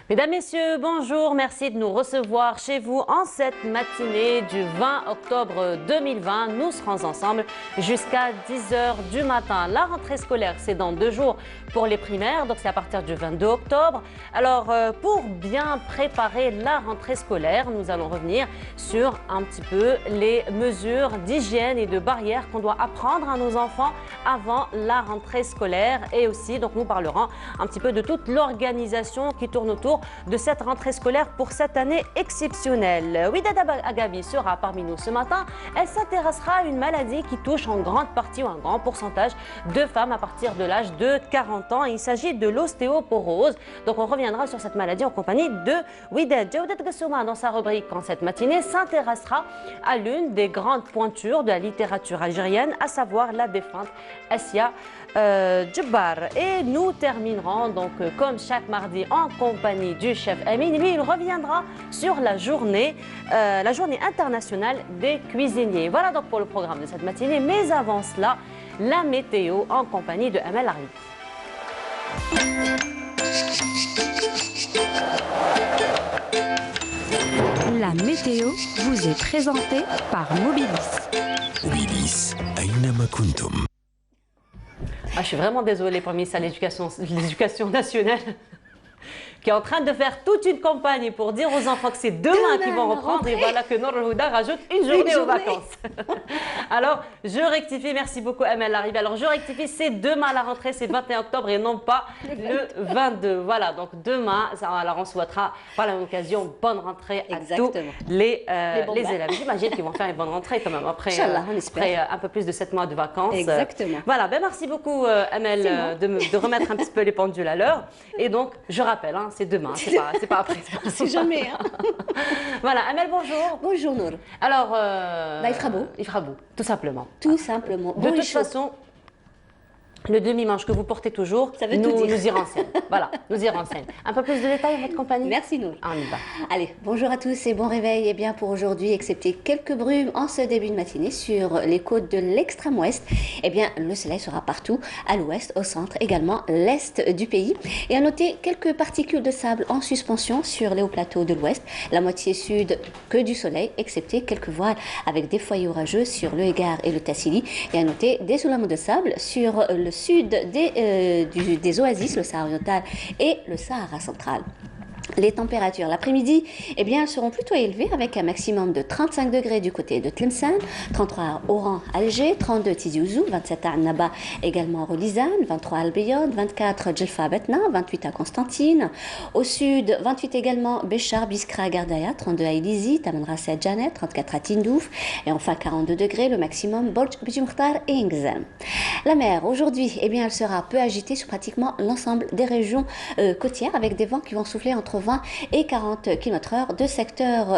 Mesdames, Messieurs, bonjour. Merci de nous recevoir chez vous en cette matinée du 20 octobre 2020. Nous serons ensemble jusqu'à 10h du matin. La rentrée scolaire, c'est dans 2 jours pour les primaires, donc c'est à partir du 22 octobre. Alors, pour bien préparer la rentrée scolaire, nous allons revenir sur un petit peu les mesures d'hygiène et de barrières qu'on doit apprendre à nos enfants avant la rentrée scolaire. Et aussi, donc, nous parlerons un petit peu de toute l'organisation qui tourne autour de cette rentrée scolaire pour cette année exceptionnelle. Widad Agabi sera parmi nous ce matin. Elle s'intéressera à une maladie qui touche en grande partie ou un grand pourcentage de femmes à partir de l'âge de 40 ans. Il s'agit de l'ostéoporose. Donc on reviendra sur cette maladie en compagnie de Widad. Jawdat Gassouma, dans sa rubrique en cette matinée, s'intéressera à l'une des grandes pointures de la littérature algérienne, à savoir la défunte Assia Djebbar. Et nous terminerons donc comme chaque mardi en compagnie du chef Amin. Lui, il reviendra sur la journée internationale des cuisiniers. Voilà donc pour le programme de cette matinée. Mais avant cela, la météo en compagnie de Amel Arif. La météo vous est présentée par Mobilis. Mobilis, أينما كنتم. Je suis vraiment désolée pour le ministère de l'Éducation nationale qui est en train de faire toute une campagne pour dire aux enfants que c'est demain qu'ils vont reprendre. Et voilà que Nour Al-Houda rajoute une journée aux vacances. Alors, je rectifie, merci beaucoup Amel Arrive. Alors, je rectifie, c'est demain la rentrée, c'est 21 octobre et non pas le 22. Voilà, donc demain, alors on souhaitera par la même occasion bonne rentrée à tous les élèves. J'imagine qu'ils vont faire une bonne rentrée quand même après un peu plus de 7 mois de vacances. Exactement. Voilà, ben merci beaucoup Amel de remettre un petit peu les pendules à l'heure. Et donc, je rappelle, hein, c'est demain, c'est pas après. C'est jamais. Hein. Voilà, Amel, bonjour. Bonjour Nour. Alors, il fera beau. Il fera beau, tout simplement. Tout simplement. De toute façon, le demi-manche que vous portez toujours, nous y renseigne. Voilà, nous y renseigne. Un peu plus de détails à votre compagnie. Merci Nour. On y va. Allez, bonjour à tous et bon réveil. Et bien pour aujourd'hui, excepté quelques brumes en ce début de matinée sur les côtes de l'extrême ouest, eh bien le soleil sera partout, à l'ouest, au centre, également l'est du pays. Et à noter quelques particules de sable en suspension sur les hauts plateaux de l'ouest, la moitié sud que du soleil, excepté quelques voiles avec des foyers orageux sur le Égard et le Tassili. Et à noter des soulèvements de sable sur le sud des oasis, le Sahara oriental et le Sahara central. Les températures l'après-midi, eh bien, elles seront plutôt élevées avec un maximum de 35 degrés du côté de Tlemcen, 33 à Oran, Alger, 32 Tizi Ouzou, 27 à Annaba, également à Rolizane, 23 à Albion, 24 à Djelfa Betna, 28 à Constantine. Au sud, 28 également Béchar, Biskra, Gardaya, 32 à Ilizi, Tamanrasset à Djanet, 34 à Tindouf et enfin 42 degrés le maximum Borj Bidjimkhtar et Ingzem. La mer, aujourd'hui, eh bien, elle sera peu agitée sur pratiquement l'ensemble des régions côtières avec des vents qui vont souffler entre 20 et 40 km/h de secteur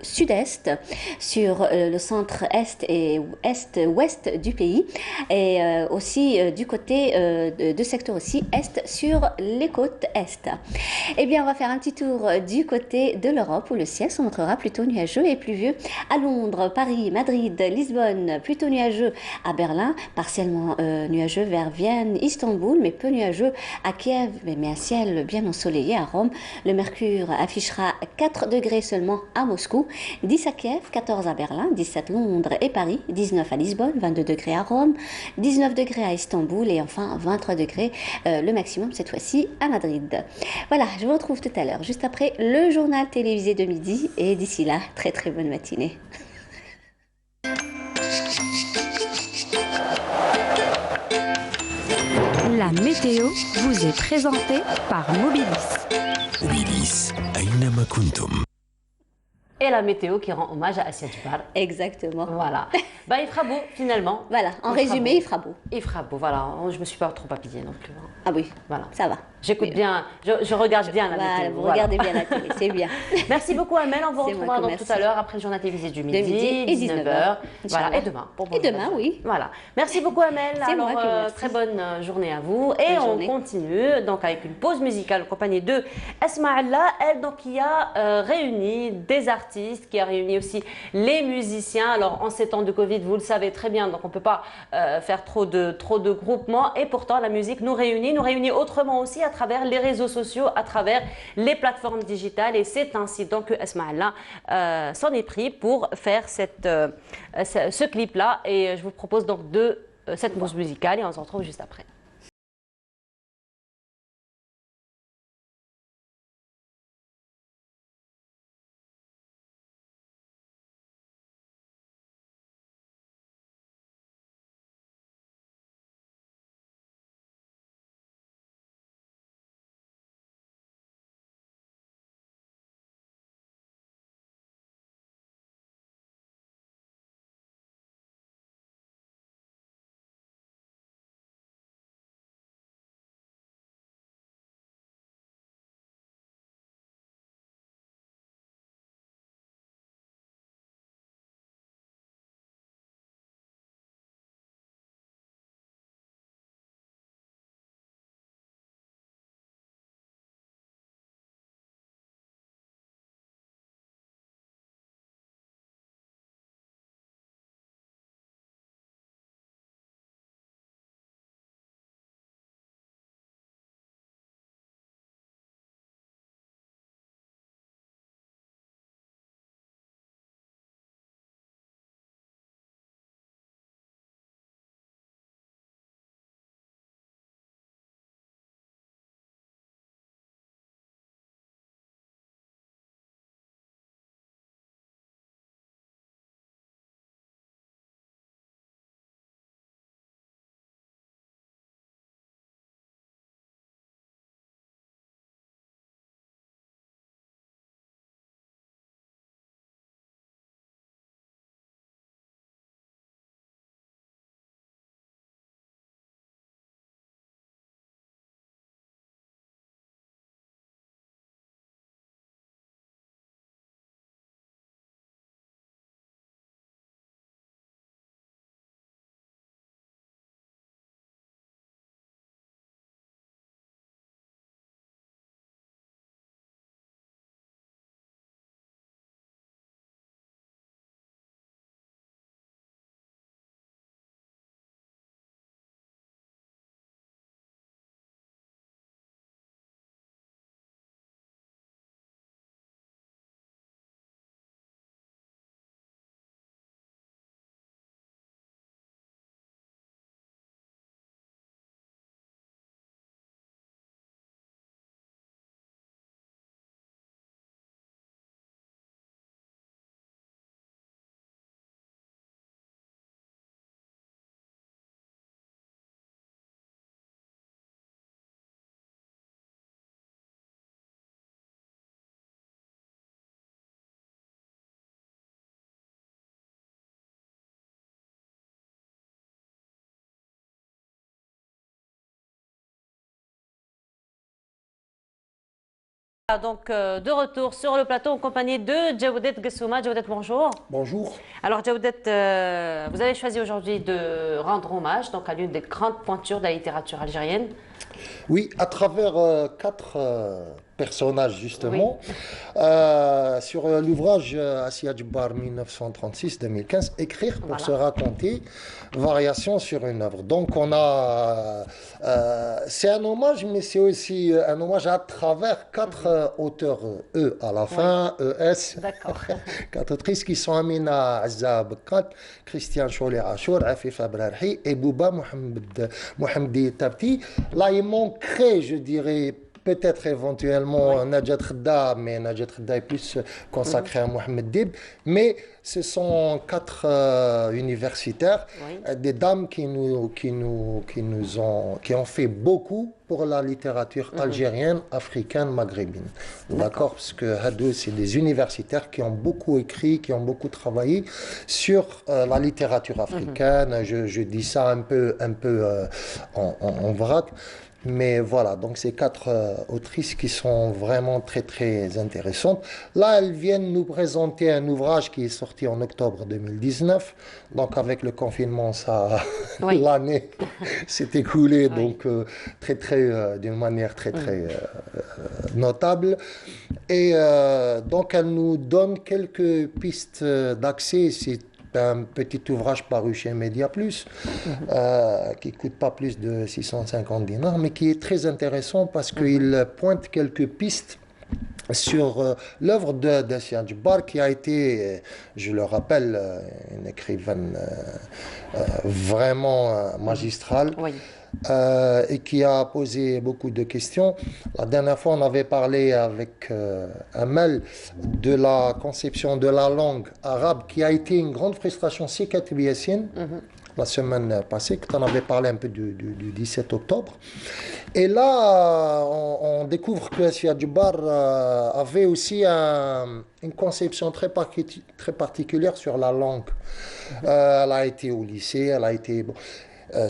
sud-est sur le centre-est et est-ouest du pays et aussi du côté de secteur aussi est sur les côtes est. Eh bien, on va faire un petit tour du côté de l'Europe où le ciel se montrera plutôt nuageux et pluvieux à Londres, Paris, Madrid, Lisbonne, plutôt nuageux à Berlin, partiellement nuageux vers Vienne, Istanbul, mais peu nuageux à Kiev, mais un ciel bien ensoleillé à Rome. Le mercure affichera 4 degrés seulement à Moscou, 10 à Kiev, 14 à Berlin, 17 à Londres et Paris, 19 à Lisbonne, 22 degrés à Rome, 19 degrés à Istanbul et enfin 23 degrés le maximum cette fois-ci à Madrid. Voilà, je vous retrouve tout à l'heure, juste après le journal télévisé de midi et d'ici là, très très bonne matinée. La météo vous est présentée par Mobilis. Mobilis, أينما كنتم. Et la météo qui rend hommage à Assia Djebbar. Exactement. Voilà. Bah, il fera beau finalement. Voilà, en résumé, il fera beau. Il fera beau, voilà. Je ne me suis pas trop habillée non plus. Ah oui, voilà. Ça va. J'écoute bien, je regarde bien la météo. Vous regardez bien la télé, c'est bien. Merci beaucoup Amel, on vous retrouvera donc tout à l'heure après le journal télévisé du midi et 19h. Voilà, et demain. Et demain, oui. Voilà. Merci beaucoup Amel. Alors, très bonne journée à vous. Et on continue donc avec une pause musicale en compagnie de Asma Allah, elle donc qui a réuni des artistes, qui a réuni aussi les musiciens. Alors en ces temps de Covid, vous le savez très bien, donc on ne peut pas faire trop de groupements. Et pourtant la musique nous réunit autrement aussi, à travers les réseaux sociaux, à travers les plateformes digitales. Et c'est ainsi donc que Esmaïla s'en est pris pour faire ce clip-là. Et je vous propose donc de cette pause musicale et on se retrouve juste après. Donc, de retour sur le plateau en compagnie de Djaoudet Gessouma. Djaoudet, bonjour. Bonjour. Alors, Djaoudet, vous avez choisi aujourd'hui de rendre hommage donc, à l'une des grandes pointures de la littérature algérienne. Oui, à travers quatre personnages, justement, sur l'ouvrage Assia Djbar 1936-2015, Écrire pour se raconter, variation sur une œuvre. Donc, on a. C'est un hommage, mais c'est aussi un hommage à travers quatre auteurs, E à la fin, ES. D'accord. Quatre autrices qui sont Amina Azza Bekat, Christian Chouli Achour, Afif Abrarhi et Bouba Mohamedi Tabti. Là, il manquerait, je dirais, peut-être éventuellement Najat Khedda, mais Najat Khedda est plus consacré à Mohamed Dib. Mais ce sont quatre universitaires, des dames qui ont fait beaucoup pour la littérature algérienne, africaine, maghrébine. D'accord? Parce que Hadou, c'est des universitaires qui ont beaucoup écrit, qui ont beaucoup travaillé sur la littérature africaine. Je dis ça un peu en vrac. Mais voilà, donc ces quatre autrices qui sont vraiment très très intéressantes. Là, elles viennent nous présenter un ouvrage qui est sorti en octobre 2019. Donc avec le confinement, ça, l'année s'est écoulée donc d'une manière très notable. Et donc elle nous donne quelques pistes d'accès. C'est un petit ouvrage paru chez Média Plus, qui ne coûte pas plus de 650 dinars, mais qui est très intéressant parce qu'il pointe quelques pistes sur l'œuvre d'Assia Djebar, qui a été, je le rappelle, une écrivaine vraiment magistrale. Oui. Et qui a posé beaucoup de questions. La dernière fois, on avait parlé avec Amel de la conception de la langue arabe, qui a été une grande frustration chez Katib Yassine, la semaine passée, quand on avait parlé un peu du 17 octobre. Et là, on découvre que Assia Djebar avait aussi une conception très particulière sur la langue. Elle a été au lycée, elle a été...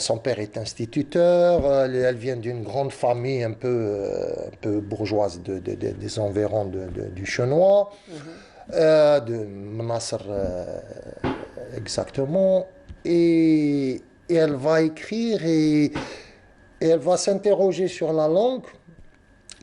son père est instituteur, elle vient d'une grande famille un peu bourgeoise des environs du Chenois, de Nasr exactement, et elle va écrire et elle va s'interroger sur la langue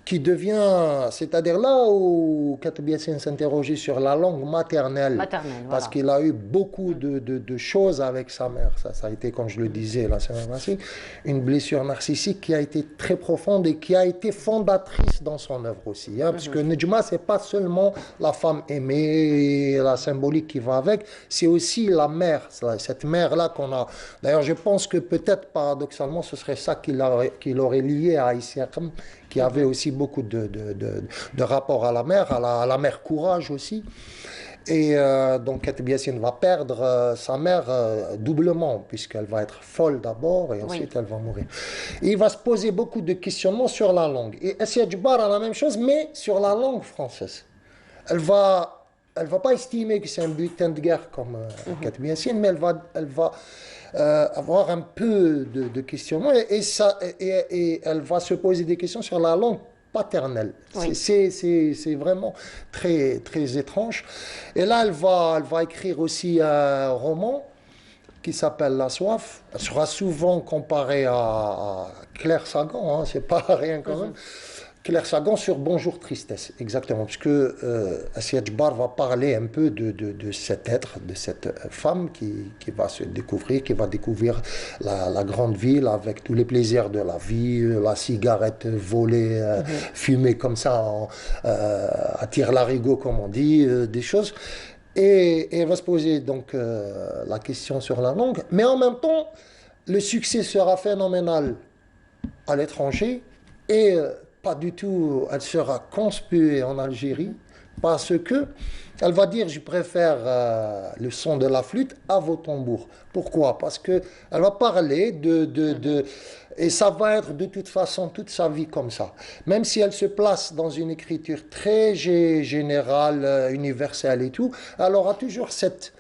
qui devient, c'est-à-dire là où Katib Yassine s'interrogeait sur la langue maternelle, parce qu'il a eu beaucoup de choses avec sa mère. Ça a été, comme je le disais la semaine passée, une blessure narcissique qui a été très profonde et qui a été fondatrice dans son œuvre aussi. Parce que Nejma, c'est pas seulement la femme aimée, et la symbolique qui va avec, c'est aussi la mère, cette mère-là qu'on a. D'ailleurs, je pense que peut-être paradoxalement, ce serait ça qui l'aurait lié à Aïssa Kham, qui avait aussi beaucoup de rapport à la mère courage aussi. Et donc Katib Yassine va perdre sa mère doublement, puisqu'elle va être folle d'abord et ensuite elle va mourir. Et il va se poser beaucoup de questionnements sur la langue. Et Assia Djebar a la même chose, mais sur la langue française. Elle va pas estimer que c'est un butin de guerre comme Katib Yassine, mais elle va avoir un peu de questionnement et elle va se poser des questions sur la langue paternelle. C'est vraiment très, très étrange. Et là, elle va écrire aussi un roman qui s'appelle La Soif. Elle sera souvent comparée à Claire Sagan, hein, c'est pas rien quand même. Claire Sagan sur Bonjour Tristesse, exactement, puisque Assia Djebar va parler un peu de cet être, de cette femme qui va se découvrir, qui va découvrir la grande ville avec tous les plaisirs de la vie, la cigarette volée, fumée comme ça, à tire-larigot comme on dit, des choses. Et elle va se poser donc la question sur la langue, mais en même temps, le succès sera phénoménal à l'étranger et pas du tout, elle sera conspuée en Algérie parce que elle va dire je préfère le son de la flûte à vos tambours. Pourquoi? Parce que elle va parler et ça va être de toute façon toute sa vie comme ça. Même si elle se place dans une écriture très générale, universelle et tout, elle aura toujours cette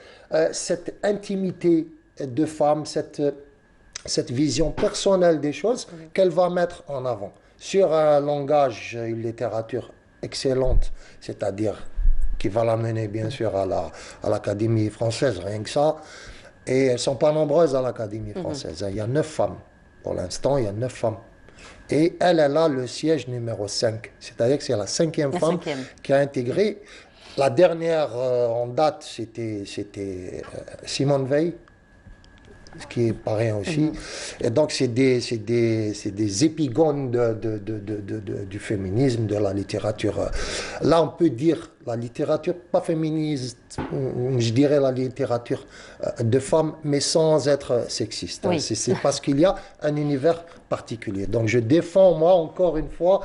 intimité de femme, cette vision personnelle des choses qu'elle va mettre en avant. Sur un langage, une littérature excellente, c'est-à-dire qui va l'amener bien sûr à l'Académie française, rien que ça. Et elles ne sont pas nombreuses à l'Académie française. Il y a 9 femmes. Pour l'instant, il y a 9 femmes. Et elle a le siège numéro 5. C'est-à-dire que c'est la 5e femme qui a intégré. La dernière en date, c'était Simone Veil, ce qui est pas rien aussi. Et donc, c'est des épigones du féminisme, de la littérature. Là, on peut dire la littérature, pas féministe, je dirais la littérature de femmes, mais sans être sexiste. Oui. C'est parce qu'il y a un univers particulier. Donc, je défends, moi, encore une fois,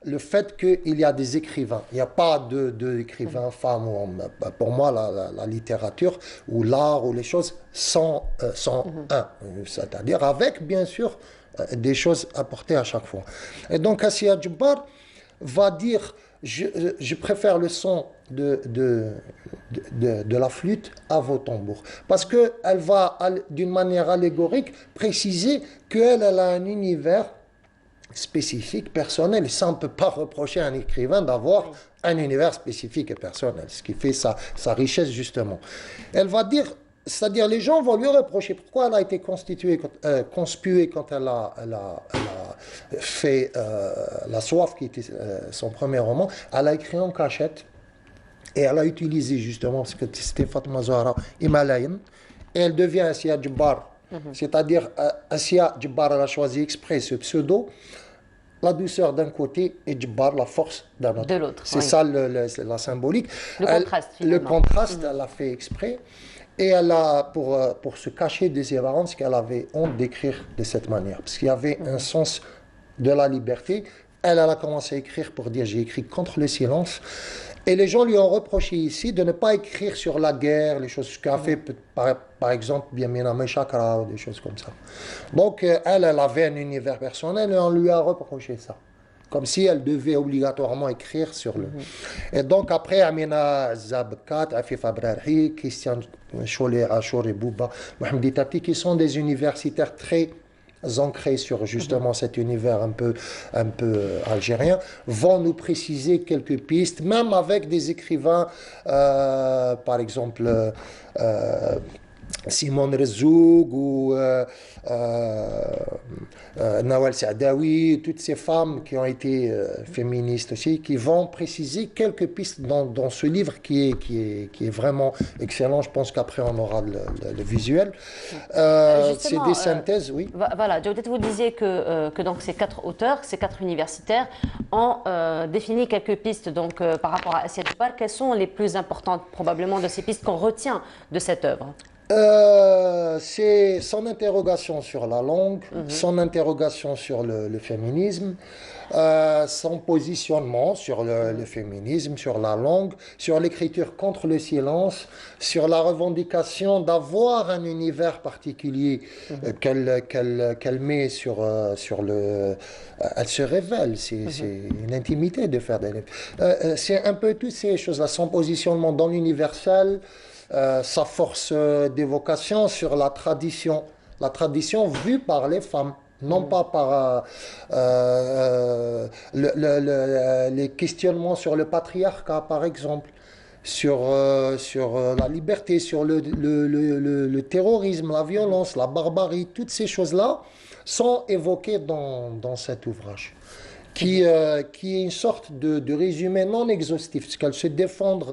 le fait qu'il y a des écrivains. Il n'y a pas d'écrivains femmes ou hommes. Pour moi, la littérature ou l'art ou les choses sont un. C'est-à-dire avec, bien sûr, des choses apportées à chaque fois. Et donc, Assia Djebar va dire, je préfère le son de la flûte à vos tambours. Parce qu'elle va, d'une manière allégorique, préciser qu'elle a un univers spécifique, personnel. Ça, on ne peut pas reprocher à un écrivain d'avoir un univers spécifique et personnel, ce qui fait sa richesse, justement. Elle va dire, c'est-à-dire les gens vont lui reprocher pourquoi elle a été conspuée quand elle a fait La Soif, qui était son premier roman. Elle a écrit en cachette. Et elle a utilisé justement, parce que c'était Fatma Zahra Himalayan, et elle devient Assia Djebbar. C'est-à-dire, Assia Djebbar, elle a choisi exprès ce pseudo, la douceur d'un côté et Djebbar, la force d'un autre. De l'autre, C'est oui. ça la symbolique. Le contraste, Le finalement. contraste, elle l'a fait exprès. Et elle a, pour se cacher de ses parents, parce qu'elle avait honte d'écrire de cette manière. Parce qu'il y avait un sens de la liberté. Elle a commencé à écrire pour dire j'ai écrit contre le silence. Et les gens lui ont reproché ici de ne pas écrire sur la guerre, les choses qu'a fait par exemple Biamina Meshakra ou des choses comme ça. Donc elle avait un univers personnel et on lui a reproché ça. Comme si elle devait obligatoirement écrire sur le. Et donc après, Amina Zabkat, Afif Abrarhi, Christian Cholé, Achour et Bouba, Mohamed Tati, qui sont des universitaires très ancrés sur justement cet univers un peu algérien, vont nous préciser quelques pistes, même avec des écrivains, par exemple Simone Rezoug ou Nawal Saadawi, toutes ces femmes qui ont été féministes aussi, qui vont préciser quelques pistes dans ce livre qui est vraiment excellent. Je pense qu'après on aura le visuel. C'est des synthèses, oui. Voilà, Jawdet, vous disiez que donc ces 4 auteurs, ces 4 universitaires ont défini quelques pistes donc, par rapport à Assia Djebbar. Quelles sont les plus importantes probablement de ces pistes qu'on retient de cette œuvre? C'est son interrogation sur la langue, son interrogation sur le féminisme, son positionnement sur le féminisme, sur la langue, sur l'écriture contre le silence, sur la revendication d'avoir un univers particulier qu'elle met sur le... Elle se révèle, c'est une intimité de faire des livres. C'est un peu toutes ces choses-là, son positionnement dans l'universel, sa force d'évocation sur la tradition vue par les femmes, non pas par les questionnements sur le patriarcat, par exemple, sur la liberté, sur le terrorisme, la violence, la barbarie, toutes ces choses-là sont évoquées dans cet ouvrage. Qui est une sorte de résumé non exhaustif, parce qu'elles se défendent,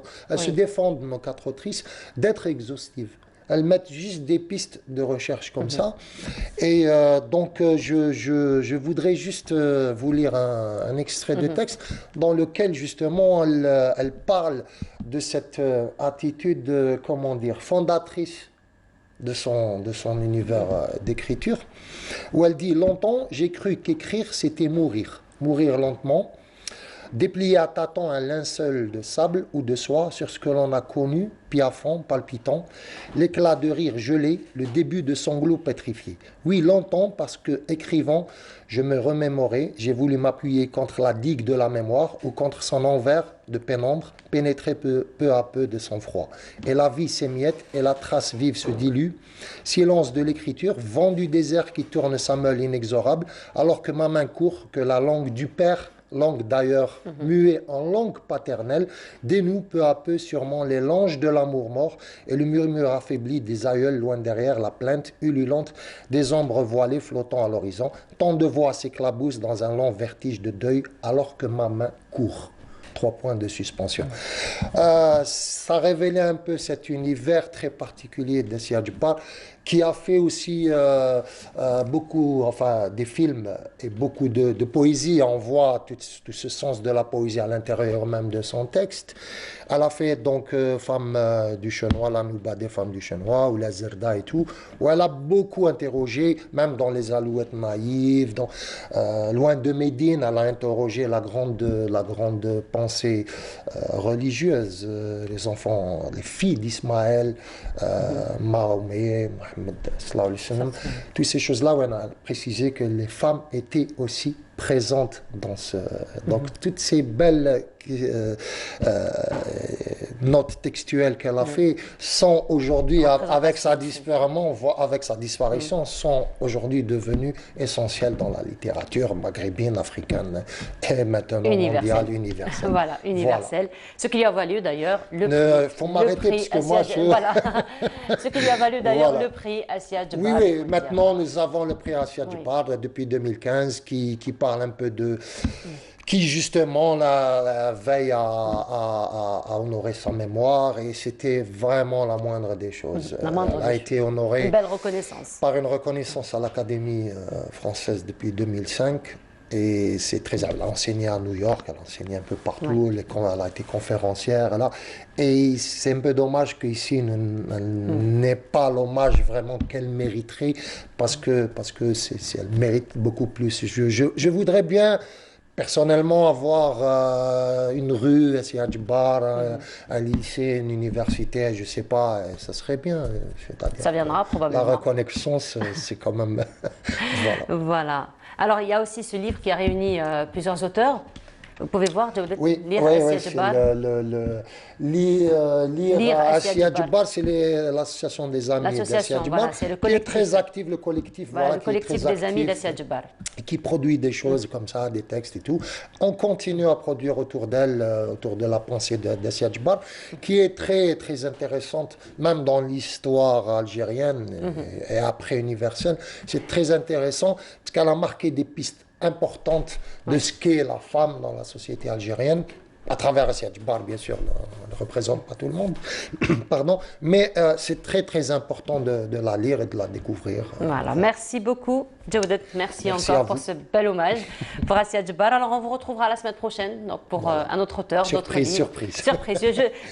nos 4 autrices, d'être exhaustives. Elles mettent juste des pistes de recherche comme ça. Et donc, je voudrais juste vous lire un extrait de texte dans lequel, justement, elle parle de cette attitude, comment dire, fondatrice de son univers d'écriture, où elle dit « Longtemps, j'ai cru qu'écrire, c'était mourir. Mourir lentement, déplier à tâtons un linceul de sable ou de soie sur ce que l'on a connu, piaffant, palpitant, l'éclat de rire gelé, le début de sanglots pétrifiés. Oui, longtemps, parce que, écrivant, je me remémorais, j'ai voulu m'appuyer contre la digue de la mémoire ou contre son envers de pénombre, pénétrer peu à peu de son froid. Et la vie s'émiette et la trace vive se dilue. Silence de l'écriture, vent du désert qui tourne sa meule inexorable, alors que ma main court, que la langue du père, langue d'ailleurs muée en langue paternelle, dénoue peu à peu sûrement les langes de l'amour mort et le murmure affaibli des aïeuls loin derrière, la plainte ululante des ombres voilées flottant à l'horizon. Tant de voix s'éclaboussent dans un lent vertige de deuil alors que ma main court. 3 points de suspension. Ça révélait un peu cet univers très particulier d'Assia Djebbar, qui a fait aussi beaucoup, enfin, des films et beaucoup de poésie. On voit tout ce sens de la poésie à l'intérieur même de son texte. Elle a fait donc Femme du Chenois, la Nouba des femmes du Chenois, ou la Zerda et tout, où elle a beaucoup interrogé, même dans les Alouettes naïves, loin de Médine, elle a interrogé la grande pensée religieuse, les enfants, les filles d'Ismaël, Mahomet, Mohammed, sallallahu alayhi wa sallam, toutes ces choses-là où elle a précisé que les femmes étaient aussi présentes dans ce... Donc toutes ces belles notes textuelles qu'elle a fait sont aujourd'hui, avec sa disparition, sont aujourd'hui devenues essentielles dans la littérature maghrébine, africaine et maintenant mondiale, universelle. Voilà, universelle. Voilà. Ce qui lui a valu d'ailleurs le prix. Faut m'arrêter parce que moi je... Voilà. Ce qui lui a valu d'ailleurs le prix Assia Djebbar. Oui, maintenant nous avons le prix Assia Djebbar depuis 2015 qui parle un peu de... qui justement la veille à honorer sa mémoire, et c'était vraiment la moindre des choses. La moindre Elle a été honorée une belle reconnaissance. par une reconnaissance à l'Académie française depuis 2005. Et c'est très. Elle a enseigné à New York, elle a enseigné un peu partout, elle a été conférencière. Là, et c'est un peu dommage qu'ici, elle n'ait pas l'hommage vraiment qu'elle mériterait, parce que elle mérite beaucoup plus. Je voudrais bien, personnellement, avoir une rue, Assia Djbar, un lycée, une université, je ne sais pas, ça serait bien. Ça viendra probablement. La reconnaissance, c'est quand même. Voilà. Voilà. Alors, il y a aussi ce livre qui a réuni plusieurs auteurs. Vous pouvez voir, Jawdet, lire oui, Assia Djbar. Lire Assia Djbar, c'est l'association des amis d'Assia Djbar, qui est très active, le collectif. Voilà, le collectif des amis d'Assia Djbar. Qui produit des choses comme ça, des textes et tout. On continue à produire autour d'elle, autour de la pensée d'Assia Djbar, qui est très, très intéressante, même dans l'histoire algérienne et après universelle. C'est très intéressant parce qu'elle a marqué des pistes importante de ce qu'est la femme dans la société algérienne, à travers Assia Djbar, bien sûr, elle ne représente pas tout le monde, pardon, mais c'est très très important de la lire et de la découvrir. Voilà, merci beaucoup, Jawdet, merci encore pour ce bel hommage pour Assia Djbar. Alors on vous retrouvera la semaine prochaine donc pour un autre auteur, d'autres livres. Surprise.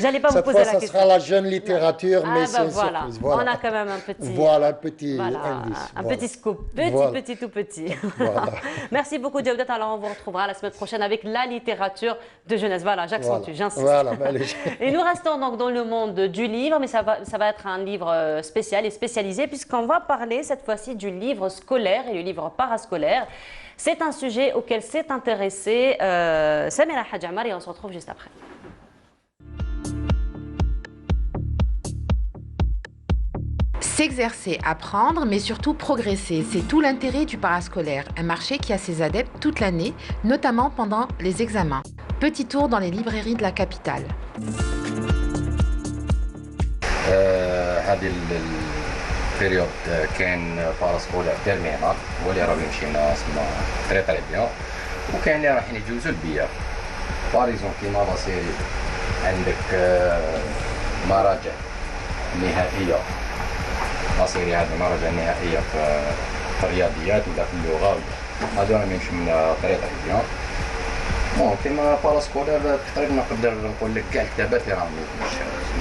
J'allais pas vous poser la question. Ça sera la jeune littérature, mais c'est voilà. surprise. Voilà. On a quand même un petit. Voilà, un petit indice. Un petit scoop, tout petit. Voilà. Merci beaucoup, Jawdet. Alors on vous retrouvera la semaine prochaine avec la littérature de jeunesse. Voilà, j'accentue, j'insiste. Voilà, et nous restons donc dans le monde du livre, mais ça va être un livre spécial et spécialisé, puisqu'on va parler cette fois-ci du livre scolaire et du livre parascolaire. C'est un sujet auquel s'est intéressé Samira Hadjamar et on se retrouve juste après. S'exercer, apprendre, mais surtout progresser, c'est tout l'intérêt du parascolaire, un marché qui a ses adeptes toute l'année, notamment pendant les examens. Petit tour dans les librairies de la capitale. هذه البيريود كاين باراسكولار تيرمينال هو اللي راهم يمشينا سما تري تري بيان، وكاين اللي رايحين يجوزوا البيا باريزون كيما لا سيري عندك مراجع نهائيه، لا سيري هذه مراجع نهائيه في الرياضيات ولا في اللغه، هذو راهم يمشيو لنا تري تري بيان. بون كيما باراسكولار تقريبا نقدر نقول لك كاع الكتابات اللي راهم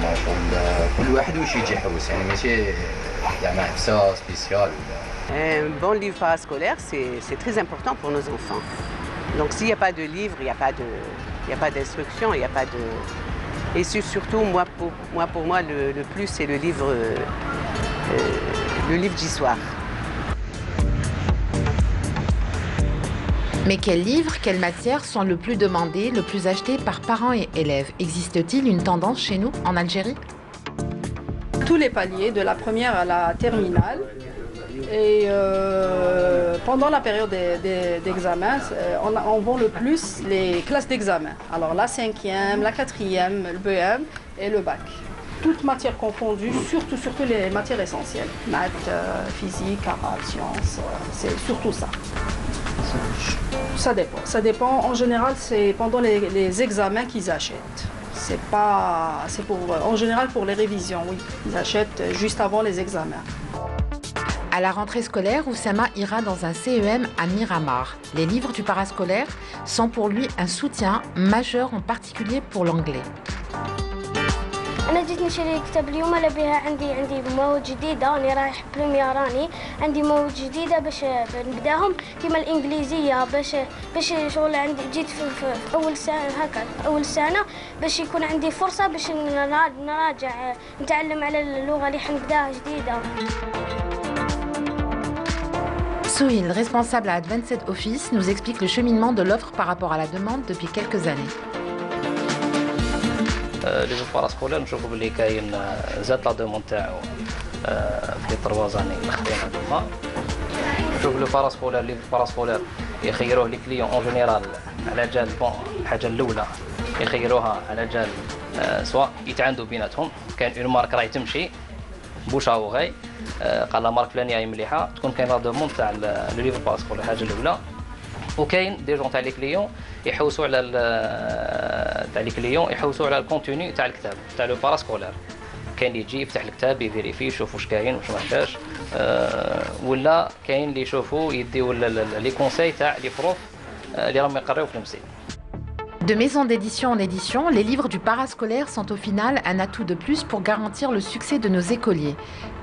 نقول كل واحد واش يجي يحوس، يعني ماشي زعما حبسه سبيسيال ولا. Un bon livre parascolaire, c'est très important pour nos enfants. Donc s'il n'y a pas de livre, il n'y a pas d'instruction, il n'y a pas de... Et surtout, pour moi, le plus, c'est le livre d'histoire. Mais quels livres, quelles matières sont le plus demandés, le plus achetés par parents et élèves? Existe-t-il une tendance chez nous, en Algérie? Tous les paliers, de la première à la terminale. Et pendant la période d'examen, on vend le plus les classes d'examen. Alors la 5e, la 4e, le BM et le bac. Toutes matières confondues, surtout les matières essentielles. Maths, physique, arabe, sciences, c'est surtout ça. Ça dépend. En général, c'est pendant les examens qu'ils achètent. En général pour les révisions, oui. Ils achètent juste avant les examens. À la rentrée scolaire, Oussama ira dans un CEM à Miramar. Les livres du parascolaire sont pour lui un soutien majeur, en particulier pour l'anglais. أنا جيت نشري كتاب اليوم على بها عندي مواد جديدة، راني رايح بريمير راني عندي مواد جديدة باش نبداهم كيما الإنجليزية باش شغل عندي جيت في أول سنة هكا أول سنة باش يكون عندي فرصة باش نراجع نتعلم على اللغة اللي حنبداها جديدة. Souhil, responsable à Advanced Office, nous explique le cheminement de l'offre par rapport à la demande depuis quelques années. ليفر باراسكولار نشوفوا باللي كاين زاد لا دوموند تاعو في 3 زاني الاخرين هذوما. نشوف لو باراسكولار ليفر باراسكولار يخيروه لي كليون اون جينيرال على جال بون الحاجه الاولى يخيروها على جال سواء يتعاندوا بيناتهم، كاين اون مارك راهي تمشي بوش غاي قال لا مارك فلانيه هي مليحه تكون كاين لا دوموند تاع لو ليفر باراسكولار الحاجه الاولى. وكاين دي جون تاع لي كليون يحوسوا على تاع لي كليون يحوسوا على الكونتوني تاع الكتاب تاع لو باراسكولير. كاين اللي يجي يفتح الكتاب يفيريفي يشوف واش كاين واش ما كاش، ولا كاين اللي يشوفوا يديو لي كونساي تاع لي بروف اللي راهم يقراو في المسجد. De maison d'édition en édition, les livres du parascolaire sont au final un atout de plus pour garantir le succès de nos écoliers.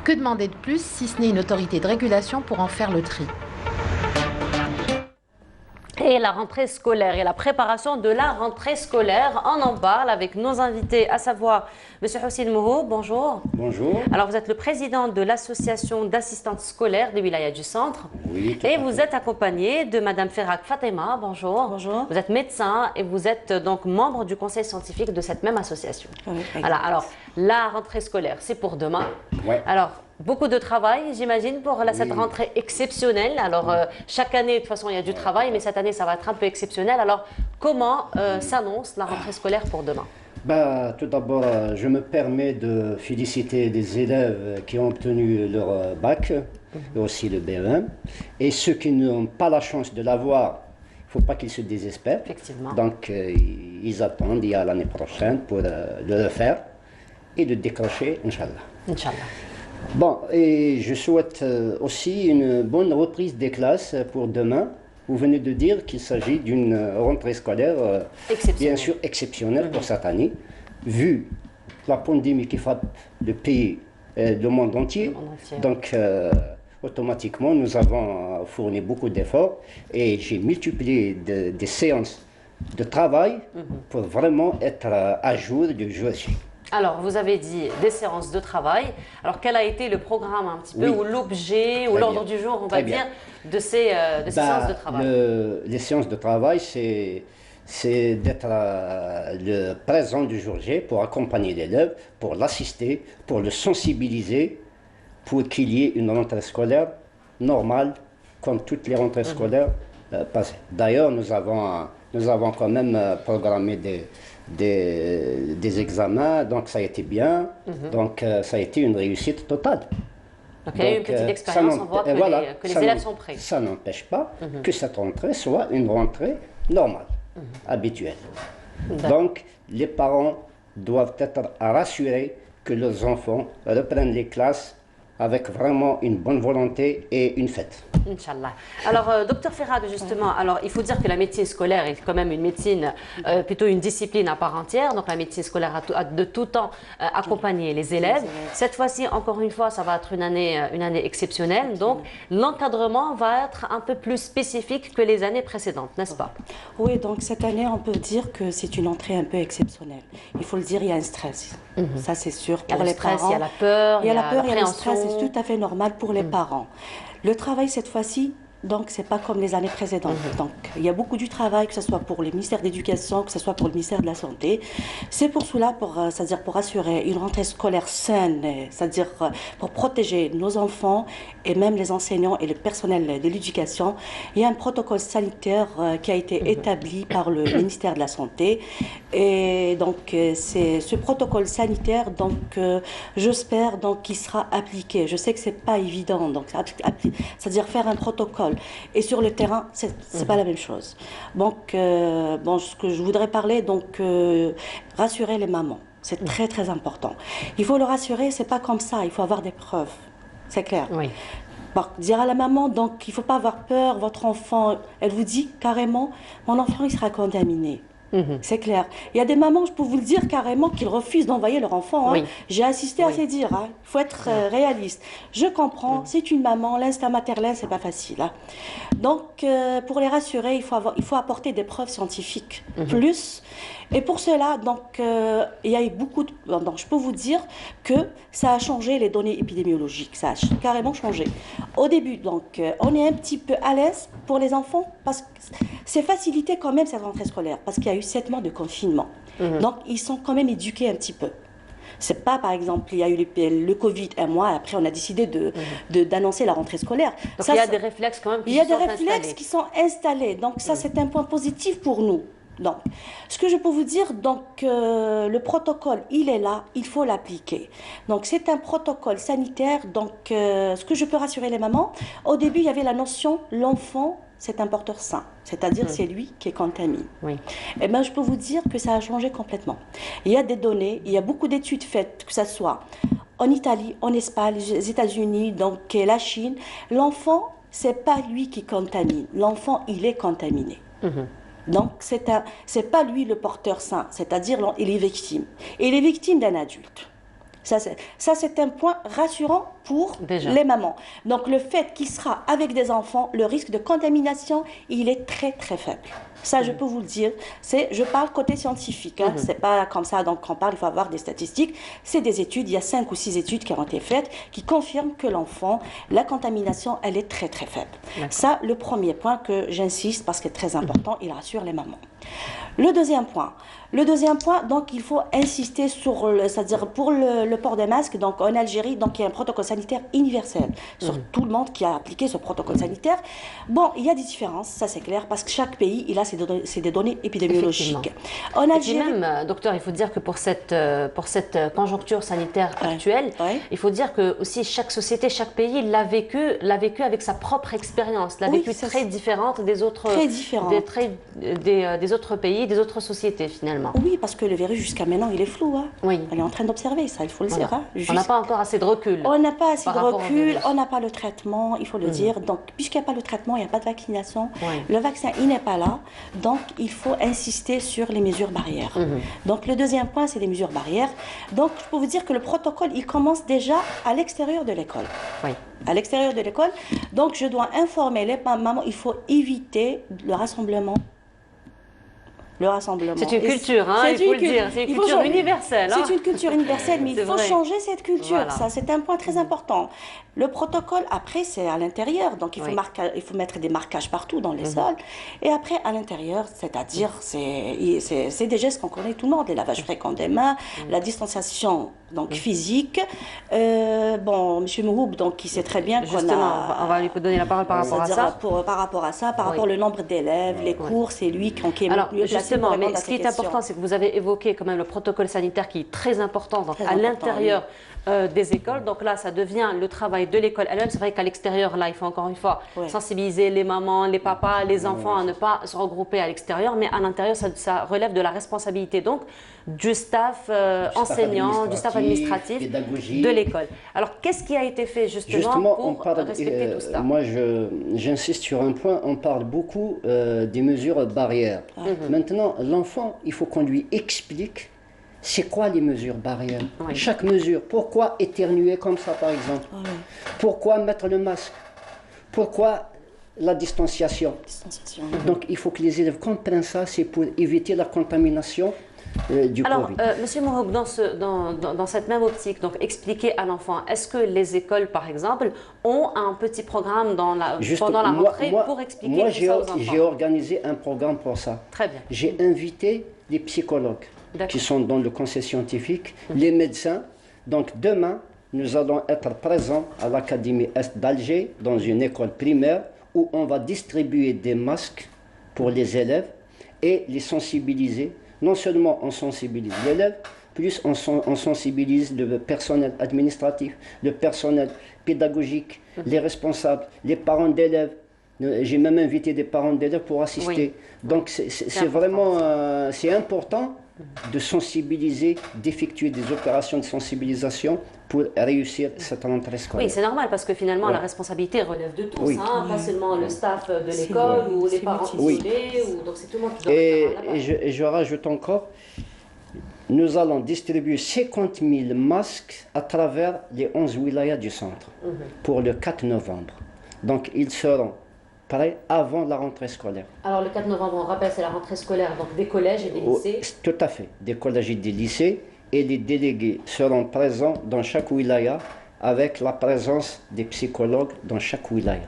Que demander de plus si ce n'est une autorité de régulation pour en faire le tri? Et la rentrée scolaire et la préparation de la rentrée scolaire, on en parle avec nos invités, à savoir M. Houssine Mouhou, bonjour. Bonjour. Alors vous êtes le président de l'association d'assistantes scolaires des wilayas du centre. Oui, et vous êtes accompagné de Mme Ferrak Fatema, bonjour. Bonjour. Vous êtes médecin et vous êtes donc membre du conseil scientifique de cette même association. Oui, voilà, alors la rentrée scolaire, c'est pour demain. Ouais. Alors, beaucoup de travail, j'imagine, pour cette rentrée exceptionnelle. Alors, chaque année, de toute façon, il y a du travail, mais cette année, ça va être un peu exceptionnel. Alors, comment s'annonce la rentrée scolaire pour demain? Tout d'abord, je me permets de féliciter les élèves qui ont obtenu leur bac, et aussi le BEM. Et ceux qui n'ont pas la chance de l'avoir, il ne faut pas qu'ils se désespèrent. Effectivement. Donc, ils attendent, il y a l'année prochaine pour le faire et de décrocher, Inch'Allah. Inch'Allah. Bon, et je souhaite aussi une bonne reprise des classes pour demain. Vous venez de dire qu'il s'agit d'une rentrée scolaire bien sûr exceptionnelle pour cette année, vu la pandémie qui frappe le pays et le monde entier. Donc, automatiquement, nous avons fourni beaucoup d'efforts et j'ai multiplié des séances de travail pour vraiment être à jour du jour J. Alors, vous avez dit des séances de travail. Alors, quel a été le programme un petit peu, ou l'objet, ou l'ordre du jour, on va dire, de ces séances de travail? Les séances de travail, c'est d'être le présent du jour J pour accompagner l'élève, pour l'assister, pour le sensibiliser, pour qu'il y ait une rentrée scolaire normale, comme toutes les rentrées scolaires passées. D'ailleurs, nous avons quand même programmé des examens, donc ça a été bien, donc ça a été une réussite totale. Donc il y a eu une petite expérience, on voit que les élèves sont prêts. Ça n'empêche pas que cette rentrée soit une rentrée normale, habituelle. Donc les parents doivent être rassurés que leurs enfants reprennent les classes avec vraiment une bonne volonté et une fête. Inch'Allah. Alors, docteur Ferrak, justement, alors, il faut dire que la médecine scolaire est quand même une médecine, plutôt une discipline à part entière. Donc, la médecine scolaire a de tout temps accompagné les élèves. Cette fois-ci, encore une fois, ça va être une année exceptionnelle. Donc, l'encadrement va être un peu plus spécifique que les années précédentes, n'est-ce pas? Oui, donc cette année, on peut dire que c'est une entrée un peu exceptionnelle. Il faut le dire, il y a un stress. Ça, c'est sûr. Pour les parents, il y a la peur, il y a la peur, il y a le stress. C'est tout à fait normal pour les parents. Le travail, cette fois-ci, donc, c'est pas comme les années précédentes. Donc, il y a beaucoup du travail, que ce soit pour le ministère de l'Éducation, que ce soit pour le ministère de la Santé. C'est pour cela, c'est-à-dire pour assurer une rentrée scolaire saine, c'est-à-dire pour protéger nos enfants et même les enseignants et le personnel de l'éducation. Il y a un protocole sanitaire qui a été établi par le ministère de la Santé. Et donc, c'est ce protocole sanitaire, donc, j'espère qu'il sera appliqué. Je sais que c'est pas évident, donc, c'est-à-dire faire un protocole. Et sur le terrain, c'est pas la même chose. Donc, ce que je voudrais parler, donc, rassurer les mamans. C'est très, très important. Il faut le rassurer, c'est pas comme ça. Il faut avoir des preuves. C'est clair. Oui. Bon, dire à la maman, donc, il faut pas avoir peur. Votre enfant, elle vous dit carrément, mon enfant, il sera contaminé. C'est clair. Il y a des mamans, je peux vous le dire carrément, qui refusent d'envoyer leur enfant. Hein. J'ai assisté à ces dires. Hein. Il faut être réaliste. Je comprends, c'est une maman, l'instinct maternel, c'est pas facile. Hein. Donc, pour les rassurer, il faut apporter des preuves scientifiques. Plus. Et pour cela, donc, il y a eu beaucoup de... Donc, je peux vous dire que ça a changé les données épidémiologiques. Ça a carrément changé. Au début, donc, on est un petit peu à l'aise pour les enfants parce que c'est facilité quand même cette rentrée scolaire parce qu'il y a eu 7 mois de confinement. Donc, ils sont quand même éduqués un petit peu. C'est pas, par exemple, il y a eu le Covid un mois, après on a décidé d'annoncer la rentrée scolaire. Donc, ça, il y a des réflexes quand même qui sont installés. Il y a des réflexes qui sont installés. Donc, ça, c'est un point positif pour nous. Donc, ce que je peux vous dire, donc, le protocole, il est là, il faut l'appliquer. Donc, c'est un protocole sanitaire. Donc, ce que je peux rassurer les mamans, au début, il y avait la notion, l'enfant c'est un porteur sain, c'est-à-dire c'est lui qui est contaminé. Oui. Eh bien, je peux vous dire que ça a changé complètement. Il y a des données, il y a beaucoup d'études faites, que ce soit en Italie, en Espagne, les États-Unis, donc la Chine. L'enfant, c'est pas lui qui contamine. L'enfant, il est contaminé. Donc, c'est pas lui le porteur sain, c'est-à-dire il est victime. Et il est victime d'un adulte. Ça, c'est un point rassurant pour les mamans. Donc, le fait qu'il sera avec des enfants, le risque de contamination, il est très, très faible. Ça, je peux vous le dire. Je parle côté scientifique. Hein. C'est pas comme ça donc on parle, il faut avoir des statistiques. C'est des études, il y a 5 ou 6 études qui ont été faites qui confirment que l'enfant, la contamination, elle est très, très faible. Ça, le premier point que j'insiste parce que c'est très important, il rassure les mamans. Le deuxième point, donc il faut insister sur, c'est-à-dire pour le port des masques. Donc en Algérie, donc il y a un protocole sanitaire universel sur tout le monde qui a appliqué ce protocole sanitaire. Bon, il y a des différences, ça c'est clair, parce que chaque pays il a ses des données épidémiologiques. En Algérie, et puis même, docteur, il faut dire que pour cette conjoncture sanitaire actuelle, il faut dire que aussi chaque société, chaque pays l'a vécu avec sa propre expérience, l'a vécu très différente des autres, des autres pays, des autres sociétés finalement. Oui, parce que le virus jusqu'à maintenant il est flou. Hein. Oui. On est en train d'observer ça, il faut le dire. Hein. On n'a pas encore assez de recul. On n'a pas assez de recul, on n'a pas le traitement, il faut le dire. Donc, puisqu'il n'y a pas le traitement, il n'y a pas de vaccination. Le vaccin, il n'est pas là. Donc, il faut insister sur les mesures barrières. Donc, le deuxième point, c'est les mesures barrières. Donc, je peux vous dire que le protocole, il commence déjà à l'extérieur de l'école. Oui. À l'extérieur de l'école. Donc, je dois informer les mamans, il faut éviter le rassemblement. C'est une culture, hein, il faut le dire. C'est une culture universelle. C'est une culture universelle, mais il faut changer cette culture. Voilà. Ça, c'est un point très important. Le protocole, après, c'est à l'intérieur. Donc, il faut mettre des marquages partout dans les sols. Et après, à l'intérieur, c'est-à-dire, c'est des gestes qu'on connaît tout le monde. Les lavages fréquents des mains, la distanciation donc, physique. Bon, M. Mouhoub, donc, il sait très bien qu'on a... on va lui donner la parole par rapport à ça. Par rapport à ça, par rapport au nombre d'élèves, les cours, c'est lui qui est mieux placé. Justement, mais ce qui est important, c'est que vous avez évoqué quand même le protocole sanitaire qui est très important donc à l'intérieur des écoles. Donc là, ça devient le travail de l'école elle-même. C'est vrai qu'à l'extérieur, là, il faut encore une fois sensibiliser les mamans, les papas, les enfants à ne pas se regrouper à l'extérieur, mais à l'intérieur, ça relève de la responsabilité donc du staff enseignant, du staff administratif de l'école. Alors, qu'est-ce qui a été fait justement pour respecter tout cela? Moi, j'insiste sur un point, on parle beaucoup des mesures barrières. Maintenant, l'enfant, il faut qu'on lui explique c'est quoi les mesures barrières. Chaque mesure, pourquoi éternuer comme ça par exemple, pourquoi mettre le masque, pourquoi la distanciation. Donc il faut que les élèves comprennent ça, c'est pour éviter la contamination du Covid. Monsieur Mouhoub, dans cette même optique, donc expliquer à l'enfant, est-ce que les écoles, par exemple, ont un petit programme pendant la rentrée pour expliquer tout ça aux enfants? J'ai organisé un programme pour ça. Très bien. J'ai invité les psychologues qui sont dans le conseil scientifique, les médecins. Donc demain, nous allons être présents à l'Académie Est d'Alger, dans une école primaire, où on va distribuer des masques pour les élèves et les sensibiliser. Non seulement on sensibilise l'élève, plus on sensibilise le personnel administratif, le personnel pédagogique, les responsables, les parents d'élèves. J'ai même invité des parents d'élèves pour assister. Donc c'est vraiment c'est important de sensibiliser, d'effectuer des opérations de sensibilisation pour réussir cette rentrée scolaire. Oui, c'est normal parce que finalement la responsabilité relève de tous, hein, pas seulement le staff de l'école ou les parents isolés, donc c'est tout le monde qui doit et je rajoute encore, nous allons distribuer 50 000 masques à travers les 11 wilayas du centre pour le 4 novembre. Donc ils seront prêts avant la rentrée scolaire. Alors le 4 novembre, on rappelle, c'est la rentrée scolaire donc des collèges et des lycées. Tout à fait, des collèges et des lycées, et les délégués seront présents dans chaque wilaya avec la présence des psychologues dans chaque wilaya.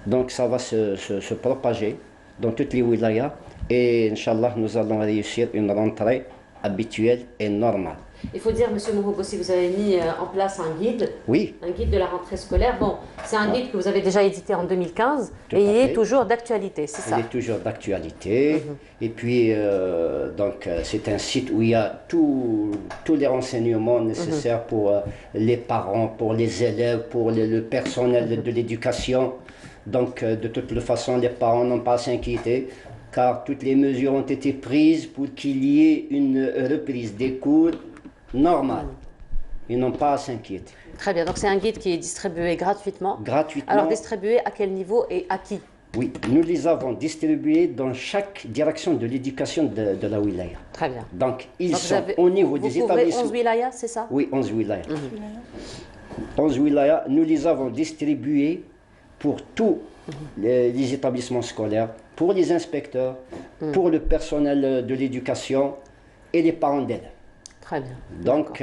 Donc ça va se propager dans toutes les wilayas et Inch'Allah nous allons réussir une rentrée habituelle et normale. Il faut dire, M. Mouhoub, aussi, vous avez mis en place un guide. Oui. Un guide de la rentrée scolaire. Bon, c'est un guide que vous avez déjà édité en 2015 et il est toujours d'actualité, c'est ça? Il est toujours d'actualité. Et puis, donc, c'est un site où il y a tous les renseignements nécessaires pour les parents, pour les élèves, pour le personnel de l'éducation. Donc, de toute façon, les parents n'ont pas à s'inquiéter, car toutes les mesures ont été prises pour qu'il y ait une reprise des cours normale. Ils n'ont pas à s'inquiéter. Très bien, donc c'est un guide qui est distribué gratuitement. Gratuitement. Alors distribué à quel niveau et à qui? Oui, nous les avons distribués dans chaque direction de l'éducation de la wilaya. Très bien. Donc, ils sont au niveau des établissements. 11 wilayas, c'est ça? Oui, 11 wilayas. 11 wilayas, nous les avons distribués pour tous les établissements scolaires, pour les inspecteurs, pour le personnel de l'éducation et les parents d'élèves. Très bien. Donc,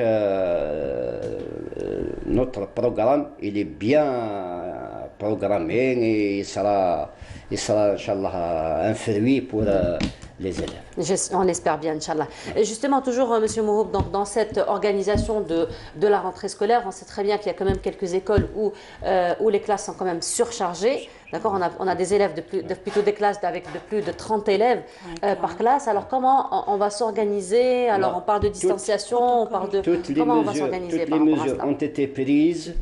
notre programme, il est bien programmé et il sera Inch'Allah, un fruit pour les élèves. On l'espère bien, Inch'Allah. Et justement, toujours, M. Mouhoub, dans cette organisation de la rentrée scolaire, on sait très bien qu'il y a quand même quelques écoles où les classes sont quand même surchargées. D'accord, on a des élèves, plutôt des classes avec de plus de 30 élèves par classe. Alors, comment on va s'organiser? Alors, on parle de distanciation, on parle de... Comment on va s'organiser par rapport à cela? Toutes les mesures ont été prises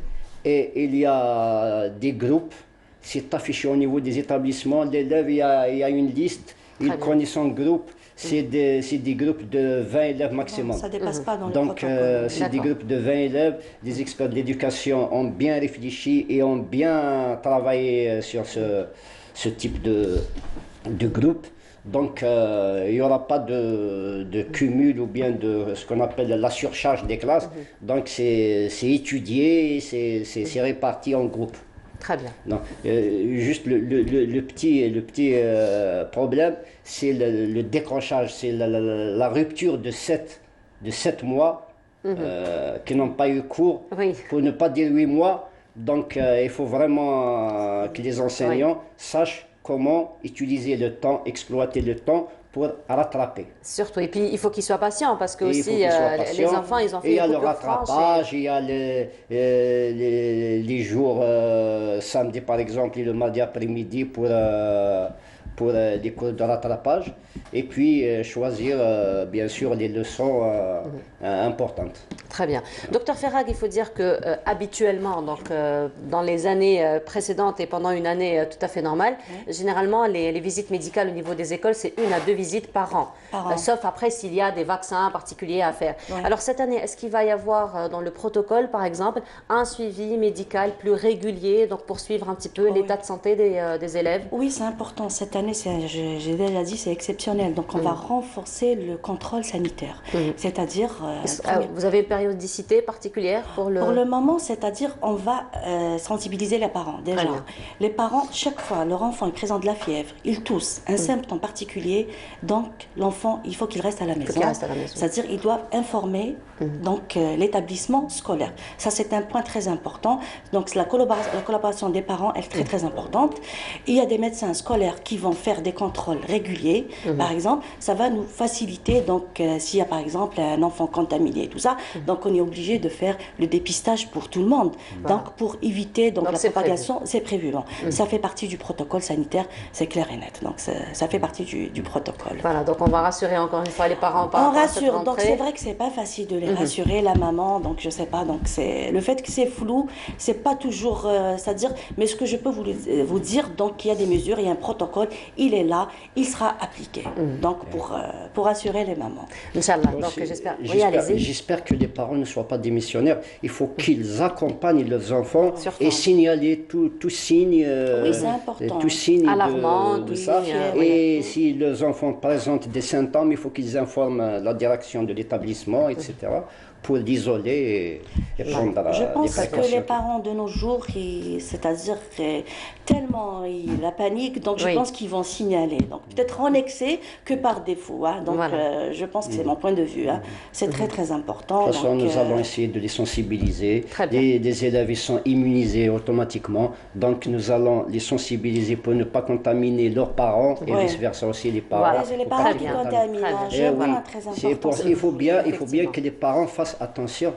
et il y a des groupes. C'est affiché au niveau des établissements. L'élève, il y a une liste. Il connaît son groupe. C'est des groupes de 20 élèves maximum. Ça ne dépasse pas dans le Donc, c'est des groupes de 20 élèves. Les experts de l'éducation ont bien réfléchi et ont bien travaillé sur ce type de groupe. Donc, il n'y aura pas de cumul ou bien de ce qu'on appelle la surcharge des classes. Donc, c'est étudié, c'est réparti en groupes. Très bien. Non, juste le petit problème, c'est le décrochage, c'est la rupture de 7 mois qui n'ont pas eu cours, pour ne pas dire 8 mois. Donc, il faut vraiment que les enseignants sachent comment utiliser le temps, exploiter le temps pour rattraper. Surtout, et puis il faut qu'ils soient patients parce que aussi les enfants, ils ont fait il y a une le coupure rattrapage, il y a les jours samedi par exemple et le mardi après-midi pour des cours de rattrapage et puis choisir bien sûr les leçons importantes. Très bien. Docteur Ferrag, il faut dire que habituellement, donc, dans les années précédentes et pendant une année tout à fait normale, généralement les visites médicales au niveau des écoles, c'est 1 à 2 visites par an. Sauf après s'il y a des vaccins particuliers à faire. Alors cette année, est-ce qu'il va y avoir dans le protocole, par exemple, un suivi médical plus régulier, donc pour suivre un petit peu l'état de santé des élèves? Oui, c'est important. Cette année, j'ai déjà dit, c'est exceptionnel. Donc on va renforcer le contrôle sanitaire. C'est-à-dire... vous avez une périodicité particulière pour le... Pour le moment, c'est-à-dire on va sensibiliser les parents. Déjà, les parents, chaque fois, leur enfant il présente de la fièvre, il tousse, un symptôme particulier, donc l'enfant, il faut qu'il reste à la maison. C'est-à-dire ils doivent informer donc l'établissement scolaire. Ça, c'est un point très important. Donc la collaboration des parents est très très importante. Il y a des médecins scolaires qui vont faire des contrôles réguliers. Par exemple, ça va nous faciliter. Donc s'il y a par exemple un enfant contaminé et tout ça, donc on est obligé de faire le dépistage pour tout le monde. Donc pour éviter la propagation, c'est prévu. Ça fait partie du protocole sanitaire, c'est clair et net. Donc ça fait partie du protocole. Voilà, donc on va rassurer encore une fois les parents par rapport à cette rentrée. Donc c'est vrai que c'est pas facile de les rassurer, la maman, donc je sais pas, donc c'est le fait que c'est flou, c'est pas toujours, c'est-à-dire, mais ce que je peux vous dire, donc il y a des mesures, il y a un protocole, il est là, il sera appliqué, donc pour rassurer les mamans. Inch'Allah, donc j'espère. Oui, allez-y. J'espère que les parents ne soient pas démissionnaires. Il faut qu'ils accompagnent leurs enfants et signaler tout signe, tout signe alarmant, de ça. Et si leurs enfants présentent des symptômes, il faut qu'ils informent la direction de l'établissement, etc. pour l'isoler et prendre des précautions. Je pense que les parents de nos jours, c'est-à-dire tellement la panique, donc je pense qu'ils vont signaler. Donc peut-être en excès que par défaut. Donc je pense que c'est mon point de vue. C'est très très important. De toute façon, nous allons essayer de les sensibiliser. Les élèves ils sont immunisés automatiquement. Donc nous allons les sensibiliser pour ne pas contaminer leurs parents et vice-versa aussi les parents. Les parents qui contaminent. Très important. Il faut bien que les parents fassent attention,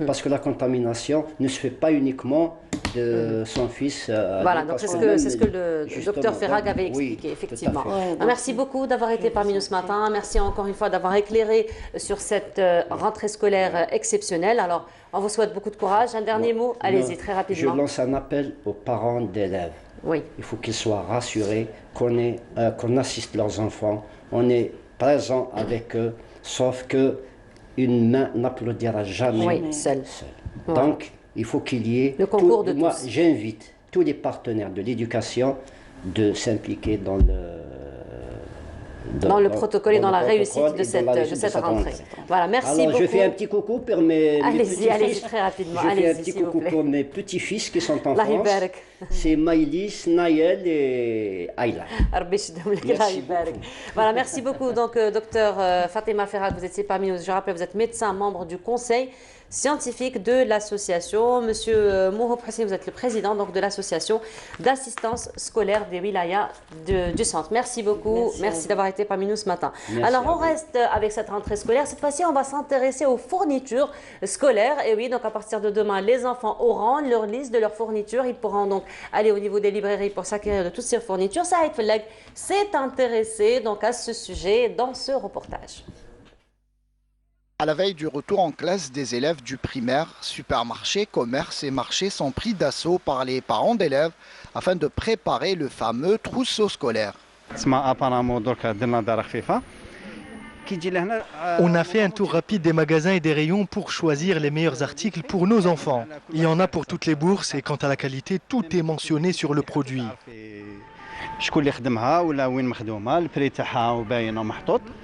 parce que la contamination ne se fait pas uniquement de son fils. Voilà, donc c'est ce que le docteur Ferrag avait expliqué, effectivement. Merci beaucoup d'avoir été parmi nous ce matin. Merci encore une fois d'avoir éclairé sur cette rentrée scolaire exceptionnelle. Alors, on vous souhaite beaucoup de courage. Un dernier mot, allez-y très rapidement. Je lance un appel aux parents d'élèves. Il faut qu'ils soient rassurés, qu'on assiste leurs enfants, on est présent avec eux, sauf que une main n'applaudira jamais seule. Donc, il faut qu'il y ait... Le concours de tous. Moi, j'invite tous les partenaires de l'éducation de s'impliquer dans le protocole et dans la réussite de cette rentrée. Voilà, merci Alors, beaucoup. je fais un petit coucou pour mes petits-fils. Allez-y, très rapidement. Je fais un petit coucou pour mes petits-fils qui sont en France. يبارك. C'est Maïlis, Naël et Ayla. Merci beaucoup. Voilà, merci beaucoup. Donc, docteur Fatima Ferhat, vous étiez parmi nous. Je rappelle, vous êtes médecin, membre du conseil scientifique de l'association. Monsieur Mouhoub Hussein, vous êtes le président donc, de l'association d'assistance scolaire des wilayas du centre. Merci beaucoup. Merci d'avoir été parmi nous ce matin. Alors, on reste avec cette rentrée scolaire. Cette fois-ci, on va s'intéresser aux fournitures scolaires. Et oui, donc à partir de demain, les enfants auront leur liste de leurs fournitures. Ils pourront donc aller au niveau des librairies pour s'acquérir de toutes ces fournitures. Saïd Fellag s'est intéressé donc à ce sujet dans ce reportage. À la veille du retour en classe des élèves du primaire, supermarchés, commerces et marchés sont pris d'assaut par les parents d'élèves afin de préparer le fameux trousseau scolaire. On a fait un tour rapide des magasins et des rayons pour choisir les meilleurs articles pour nos enfants. Il y en a pour toutes les bourses et quant à la qualité, tout est mentionné sur le produit.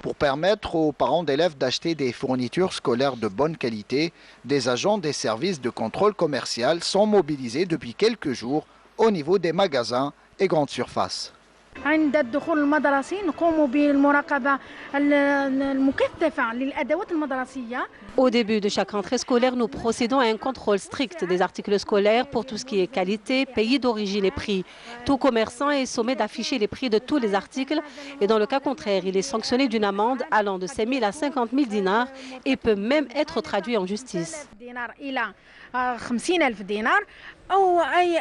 Pour permettre aux parents d'élèves d'acheter des fournitures scolaires de bonne qualité, des agents des services de contrôle commercial sont mobilisés depuis quelques jours au niveau des magasins et grandes surfaces. عند الدخول المدرسي نقوم بالمراقبة المكثفة للأدوات المدرسية. Au début de chaque rentrée scolaire, nous procédons à un contrôle strict des articles scolaires pour tout ce qui est qualité, pays d'origine et prix. Tout commerçant est sommé d'afficher les prix de tous les articles et dans le cas contraire, il est sanctionné d'une amende allant de 5 000 à 50 000 dinars et peut même être traduit en justice. 50,000 دينار أو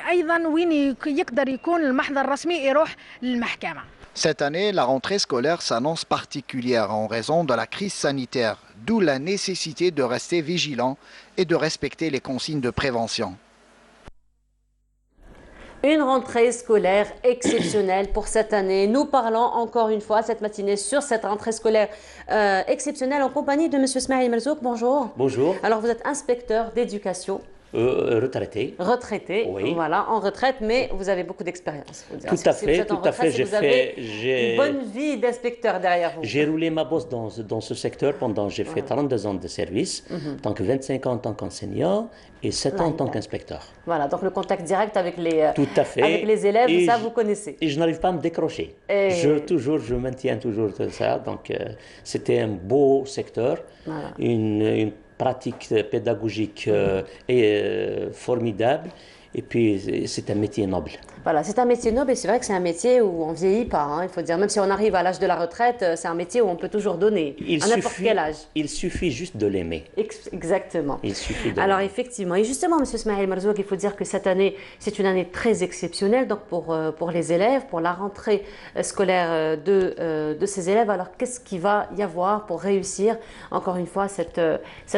أيضا وين يقدر يكون المحضر الرسمي يروح للمحكمة. Cette année, la rentrée scolaire s'annonce particulière en raison de la crise sanitaire, d'où la nécessité de rester vigilant et de respecter les consignes de prévention. Une rentrée scolaire exceptionnelle pour cette année. Nous parlons encore une fois cette matinée sur cette rentrée scolaire exceptionnelle en compagnie de M. Smaïl Merzouk. Bonjour. Bonjour. Alors vous êtes inspecteur d'éducation. Retraité. Retraité, oui. Voilà, en retraite, mais vous avez beaucoup d'expérience. Tout à fait, tout à fait. J'ai une bonne vie d'inspecteur derrière vous. J'ai roulé ma bosse dans ce secteur pendant, j'ai fait 32 ans de service, donc 25 ans en tant qu'enseignant et 7 ans en tant qu'inspecteur. Voilà, donc le contact direct avec les, tout à fait. Avec les élèves, et ça vous connaissez. Et je n'arrive pas à me décrocher. Je maintiens toujours ça, donc c'était un beau secteur, voilà. Une pratique pédagogique formidable et puis c'est un métier noble. Voilà, c'est un métier noble et c'est vrai que c'est un métier où on ne vieillit pas, hein, il faut dire. Même si on arrive à l'âge de la retraite, c'est un métier où on peut toujours donner, à n'importe quel âge. Il suffit juste de l'aimer. Exactement. Il suffit de Alors effectivement, et justement, M. Smaïl Merzouk, il faut dire que cette année, c'est une année très exceptionnelle donc pour les élèves, pour la rentrée scolaire de ces élèves. Alors qu'est-ce qu'il va y avoir pour réussir, encore une fois, cette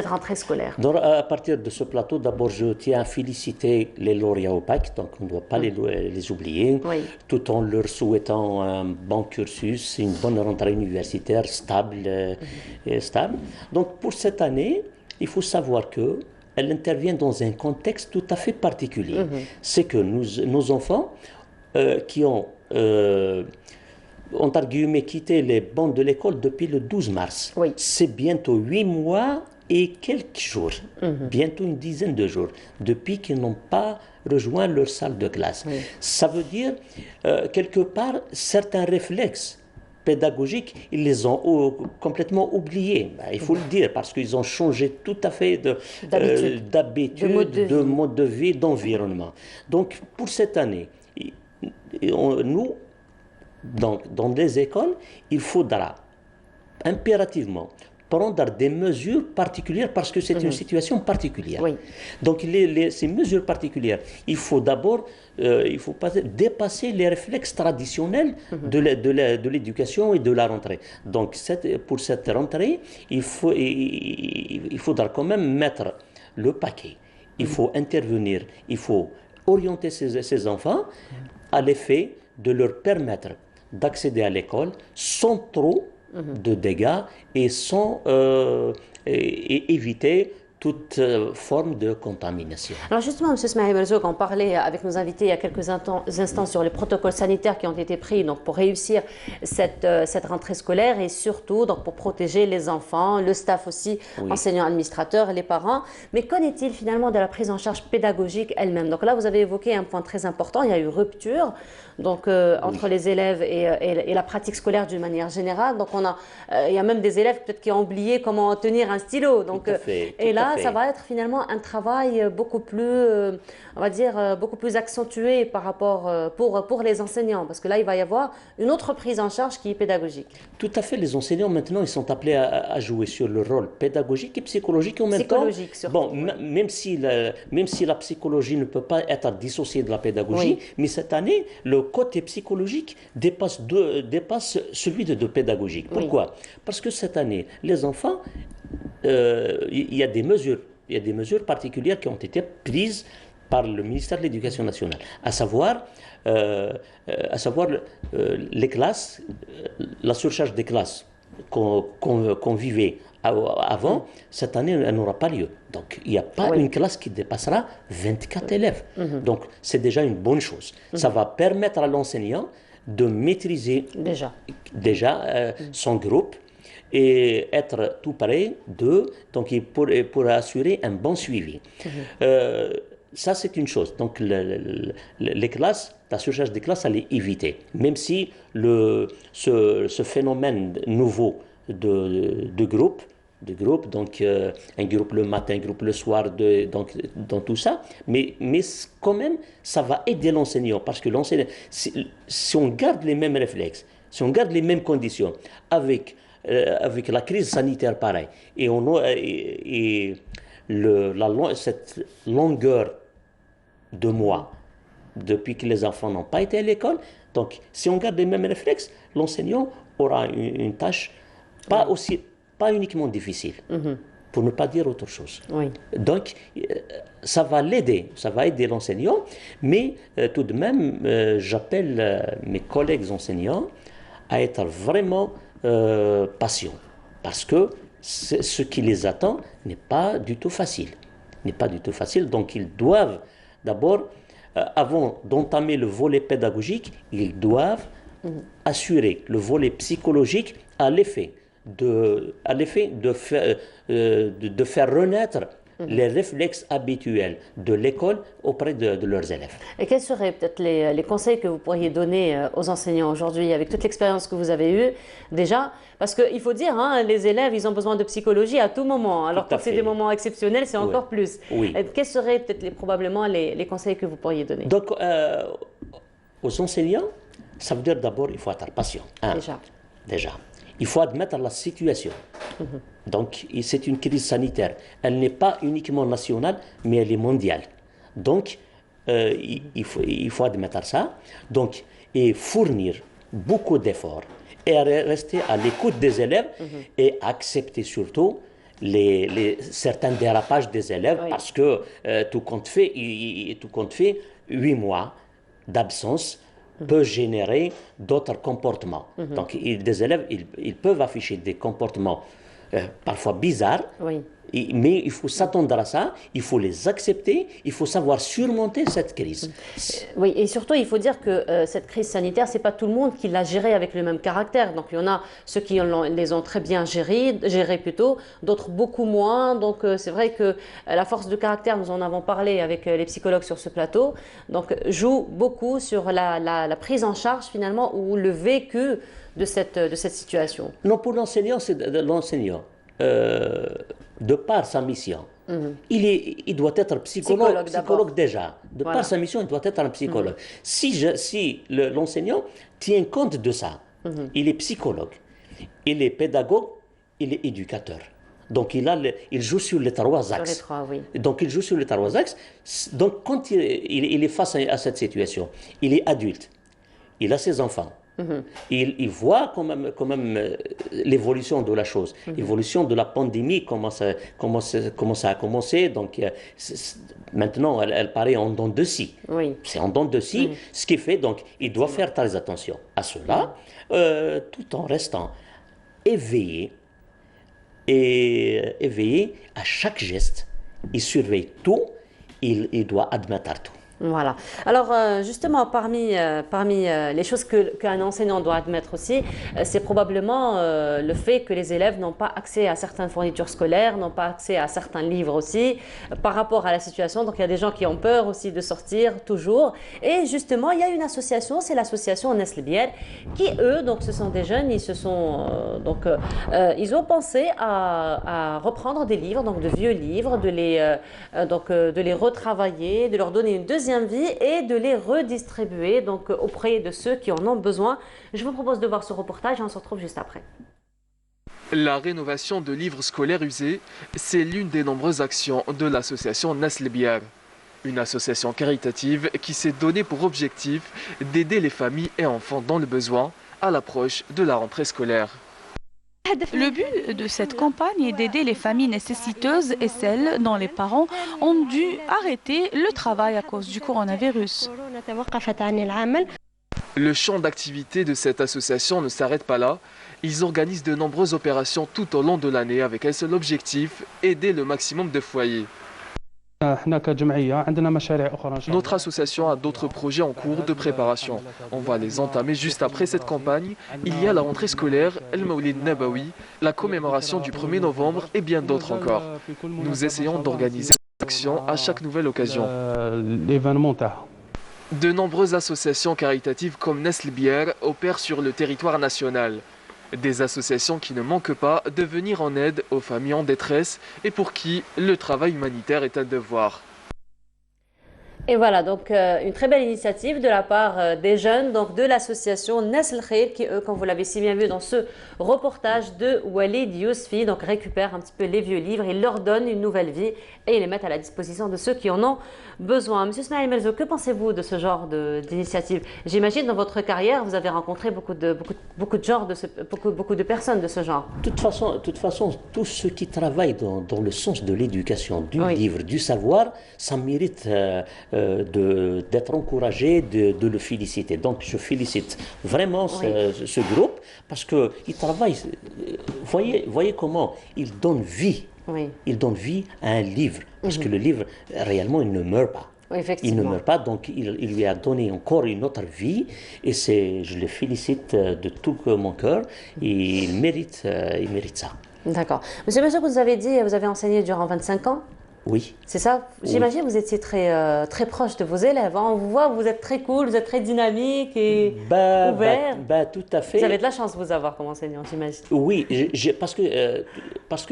rentrée scolaire? Donc, à partir de ce plateau, d'abord, je tiens à féliciter les lauréats au bac, donc on ne doit pas les oublier, tout en leur souhaitant un bon cursus, une bonne rentrée universitaire stable. Donc pour cette année, il faut savoir qu'elle intervient dans un contexte tout à fait particulier. C'est que nos enfants qui ont entre guillemets quitté les bancs de l'école depuis le 12 mars, c'est bientôt 8 mois et quelques jours, bientôt une dizaine de jours, depuis qu'ils n'ont pas rejoint leur salle de classe. Ça veut dire, quelque part, certains réflexes pédagogiques, ils les ont complètement oubliés. Il faut le dire, parce qu'ils ont changé tout à fait d'habitude, de mode de vie, d'environnement. Donc, pour cette année, nous, dans les écoles, il faudra impérativement prendre des mesures particulières parce que c'est une situation particulière. Donc ces mesures particulières, il faut d'abord dépasser les réflexes traditionnels de l'éducation et de la rentrée. Donc pour cette rentrée, il faudra quand même mettre le paquet. Il faut intervenir, il faut orienter ces enfants à l'effet de leur permettre d'accéder à l'école sans trop de dégâts et sans et éviter toute forme de contamination. Alors justement, M. Smaïl Merzouk, on parlait avec nos invités il y a quelques instants sur les protocoles sanitaires qui ont été pris donc, pour réussir cette rentrée scolaire et surtout donc, pour protéger les enfants, le staff aussi, enseignants, administrateurs, les parents. Mais qu'en est-il finalement de la prise en charge pédagogique elle-même? Donc là, vous avez évoqué un point très important, il y a eu rupture donc, entre les élèves et la pratique scolaire d'une manière générale. Donc il y a même des élèves peut-être qui ont oublié comment tenir un stylo. Donc, et là, ça va être finalement un travail beaucoup plus, on va dire, beaucoup plus accentué par rapport pour les enseignants, parce que là, il va y avoir une autre prise en charge qui est pédagogique. Tout à fait. Les enseignants, maintenant, ils sont appelés à jouer sur le rôle pédagogique et psychologique en même temps. Surtout, bon, même si la psychologie ne peut pas être dissociée de la pédagogie, mais cette année, le côté psychologique dépasse celui de pédagogique. Pourquoi? Parce que cette année, les enfants, il y a des mesures particulières qui ont été prises par le ministère de l'Éducation nationale, à savoir les classes, la surcharge des classes qu'on vivait avant, cette année, elle n'aura pas lieu. Donc, il n'y a pas une classe qui dépassera 24 élèves. Donc, c'est déjà une bonne chose. Ça va permettre à l'enseignant de maîtriser déjà son groupe et être tout près d'eux, donc pour assurer un bon suivi. Ça, c'est une chose. Donc, les classes, la surcharge des classes, elle est évitée. Même si ce phénomène nouveau de groupe, donc un groupe le matin, un groupe le soir, donc dans tout ça, mais quand même, ça va aider l'enseignant, parce que l'enseignant, si on garde les mêmes réflexes, si on garde les mêmes conditions, avec la crise sanitaire pareil, et cette longueur de mois depuis que les enfants n'ont pas été à l'école, donc si on garde les mêmes réflexes, l'enseignant aura une tâche pas uniquement difficile, pour ne pas dire autre chose. Donc ça va l'aider, ça va aider l'enseignant, mais tout de même, j'appelle mes collègues enseignants à être vraiment patients, parce que ce qui les attend n'est pas du tout facile. Donc ils doivent d'abord, avant d'entamer le volet pédagogique, ils doivent assurer le volet psychologique à l'effet de faire renaître les réflexes habituels de l'école auprès de leurs élèves. Et quels seraient peut-être les conseils que vous pourriez donner aux enseignants aujourd'hui, avec toute l'expérience que vous avez eue déjà? Parce qu'il faut dire, les élèves, ils ont besoin de psychologie à tout moment. Alors quand c'est des moments exceptionnels, c'est encore plus. Quels seraient peut-être probablement les conseils que vous pourriez donner? Donc, aux enseignants, ça veut dire d'abord, il faut être patient. Déjà. Il faut admettre la situation. Donc, c'est une crise sanitaire. Elle n'est pas uniquement nationale, mais elle est mondiale. Donc, il faut admettre ça. Donc, et fournir beaucoup d'efforts et rester à l'écoute des élèves et accepter surtout certains dérapages des élèves, parce que tout compte fait, 8 mois d'absence peut générer d'autres comportements. Donc, des élèves, ils peuvent afficher des comportements parfois bizarres, mais il faut s'attendre à ça, il faut les accepter, il faut savoir surmonter cette crise. Oui, et surtout, il faut dire que cette crise sanitaire, ce n'est pas tout le monde qui l'a gérée avec le même caractère. Donc, il y en a ceux qui les ont très bien gérés plutôt, d'autres beaucoup moins. Donc, c'est vrai que la force de caractère, nous en avons parlé avec les psychologues sur ce plateau, donc joue beaucoup sur la prise en charge finalement ou le vécu de cette situation. Non, pour l'enseignant, c'est l'enseignant. De par sa mission, il doit être psychologue déjà. De par sa mission, il doit être un psychologue. Si l'enseignant tient compte de ça, il est psychologue, il est pédagogue, il est éducateur. Donc il joue sur les 3 axes. Donc il joue sur les 3 axes. Donc quand il est face à cette situation, il est adulte, il a ses enfants, Il voit quand même l'évolution de la chose, l'évolution de la pandémie, comment ça a commencé. Donc maintenant, elle paraît en dents de scie. C'est en dents de scie, ce qui fait, donc, il doit faire très attention à cela, tout en restant éveillé à chaque geste. Il surveille tout, il doit admettre tout. Voilà. Alors justement, parmi les choses qu'un enseignant doit admettre aussi, c'est probablement le fait que les élèves n'ont pas accès à certaines fournitures scolaires, n'ont pas accès à certains livres aussi, par rapport à la situation. Donc il y a des gens qui ont peur aussi de sortir toujours. Et justement, il y a une association, c'est l'association Neslbier, qui eux, donc ce sont des jeunes, ils ont pensé à reprendre des livres, donc de vieux livres, de les retravailler, de leur donner une deuxième vie et de les redistribuer donc auprès de ceux qui en ont besoin. Je vous propose de voir ce reportage et on se retrouve juste après. La rénovation de livres scolaires usés, c'est l'une des nombreuses actions de l'association Neslbier, une association caritative qui s'est donnée pour objectif d'aider les familles et enfants dans le besoin à l'approche de la rentrée scolaire. Le but de cette campagne est d'aider les familles nécessiteuses et celles dont les parents ont dû arrêter le travail à cause du coronavirus. Le champ d'activité de cette association ne s'arrête pas là. Ils organisent de nombreuses opérations tout au long de l'année avec un seul objectif, aider le maximum de foyers. Notre association a d'autres projets en cours de préparation. On va les entamer juste après cette campagne. Il y a la rentrée scolaire, El Maoulid Nabawi, la commémoration du 1er novembre et bien d'autres encore. Nous essayons d'organiser des actions à chaque nouvelle occasion. De nombreuses associations caritatives comme Neslbier opèrent sur le territoire national. Des associations qui ne manquent pas de venir en aide aux familles en détresse et pour qui le travail humanitaire est un devoir. Et voilà, donc une très belle initiative de la part des jeunes, donc de l'association Nesl Khair, qui eux, comme vous l'avez si bien vu dans ce reportage de Walid Yousfi, donc récupèrent un petit peu les vieux livres, ils leur donnent une nouvelle vie et ils les mettent à la disposition de ceux qui en ont besoin. Monsieur Smaïl Melzo, que pensez-vous de ce genre d'initiative? J'imagine dans votre carrière, vous avez rencontré beaucoup de personnes de ce genre. De toute façon, tous ceux qui travaillent dans le sens de l'éducation, du livre, du savoir, ça mérite d'être encouragé, de le féliciter. Donc je félicite vraiment ce groupe parce qu'ils travaillent, voyez comment ils donnent vie. Ils donnent vie à un livre parce que le livre, réellement, il ne meurt pas. Il ne meurt pas, donc il lui a donné encore une autre vie et je le félicite de tout mon cœur et il mérite ça. D'accord. Monsieur Monsieur, vous avez dit, vous avez enseigné durant 25 ans? Oui. C'est ça? J'imagine que vous étiez très proche de vos élèves. On vous voit, vous êtes très cool, vous êtes très dynamique et ouvert. Tout à fait. Vous avez de la chance de vous avoir comme enseignant, j'imagine. Oui, parce que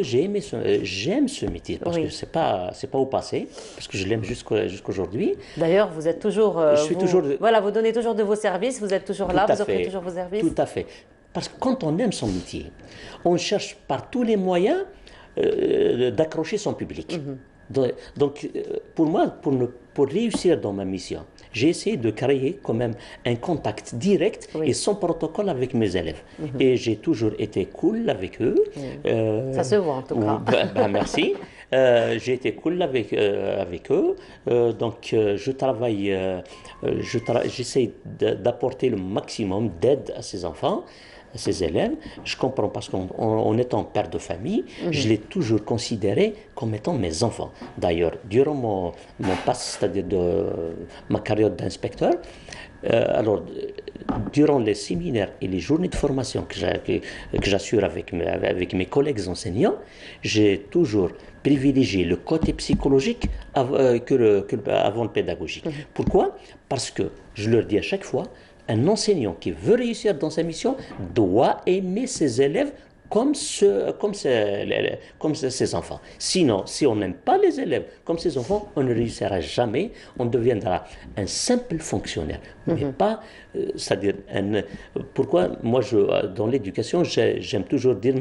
j'aime ce métier, parce que c'est pas au passé, parce que je l'aime jusqu'aujourd'hui. D'ailleurs, vous êtes toujours... Voilà, vous donnez toujours de vos services, vous êtes toujours là, vous offrez toujours vos services. Tout à fait. Parce que quand on aime son métier, on cherche par tous les moyens d'accrocher son public. Donc, pour moi, pour réussir dans ma mission, j'ai essayé de créer quand même un contact direct et sans protocole avec mes élèves. Et j'ai toujours été cool avec eux. Ça se voit en tout cas. Merci. J'ai été cool avec eux. Donc, je travaille, j'essaie d'apporter le maximum d'aide à ces enfants, à ces élèves. Je comprends parce qu'en étant père de famille, je l'ai toujours considéré comme étant mes enfants. D'ailleurs, durant mon passe, c'est-à-dire ma carrière d'inspecteur, durant les séminaires et les journées de formation que j'assure avec mes collègues enseignants, j'ai toujours privilégié le côté psychologique avant le pédagogique. Pourquoi? Parce que je leur dis à chaque fois, un enseignant qui veut réussir dans sa mission doit aimer ses élèves comme ses enfants. Sinon, si on n'aime pas les élèves comme ses enfants, on ne réussira jamais. On deviendra un simple fonctionnaire. Mais pas, c'est-à-dire, pourquoi moi, dans l'éducation, j'aime toujours dire,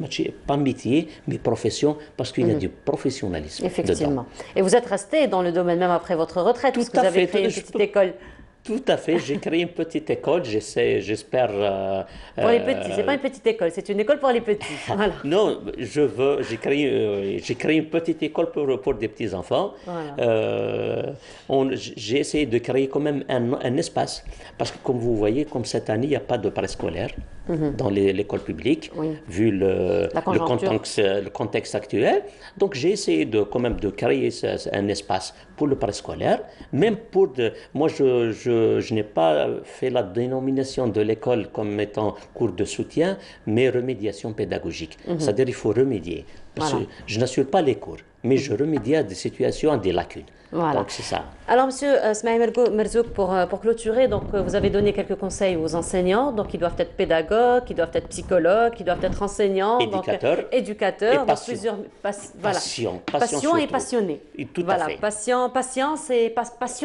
pas métier, mais profession, parce qu'il y a du professionnalisme. Effectivement. Dedans. Et vous êtes resté dans le domaine même après votre retraite, parce que vous avez créé une petite école. Tout à fait, j'ai créé une petite école, j'espère... pour les petits, c'est pas une petite école, c'est une école pour les petits. Voilà. Non, j'ai créé une petite école pour des petits-enfants. Voilà. J'ai essayé de créer quand même un espace, parce que comme vous voyez, comme cette année, il n'y a pas de préscolaire dans l'école publique, vu le contexte actuel. Donc j'ai essayé quand même de créer un espace pour le préscolaire, même pour... Moi, je n'ai pas fait la dénomination de l'école comme étant cours de soutien, mais remédiation pédagogique. C'est-à-dire qu'il faut remédier. Parce que je n'assure pas les cours, mais je remédie à des situations, à des lacunes. Voilà. Donc c'est ça. Alors Monsieur Smaïl Merzouk, pour clôturer, donc vous avez donné quelques conseils aux enseignants, donc ils doivent être pédagogues, ils doivent être psychologues, ils doivent être enseignants, éducateurs, donc plusieurs passion et passionné. Et tout voilà, à fait. passion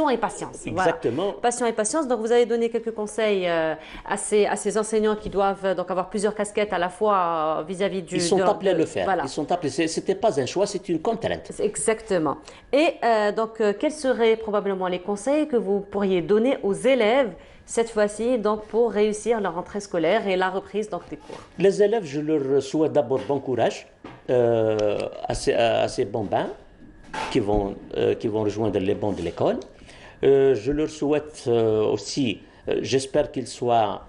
et patience. Exactement. Voilà. Passion et patience. Donc vous avez donné quelques conseils à ces enseignants qui doivent donc avoir plusieurs casquettes à la fois vis-à-vis du. Ils sont appelés à le faire. Voilà. Ils sont appelés. C'était pas un choix, c'est une contrainte. Exactement. Et donc quels seraient probablement les conseils que vous pourriez donner aux élèves cette fois-ci donc pour réussir leur rentrée scolaire et la reprise donc des cours? Les élèves, je leur souhaite d'abord bon courage à ces bambins qui vont rejoindre les bancs de l'école. Je leur souhaite aussi, j'espère qu'ils soient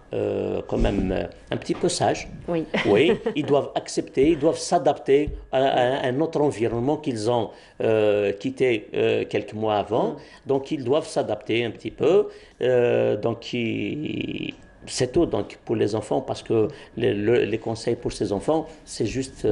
quand même un petit peu sages. Oui. Oui, ils doivent accepter, ils doivent s'adapter à un autre environnement qu'ils ont quitté quelques mois avant. Donc, ils doivent s'adapter un petit peu. C'est tout donc, pour les enfants, parce que les conseils pour ces enfants, c'est juste,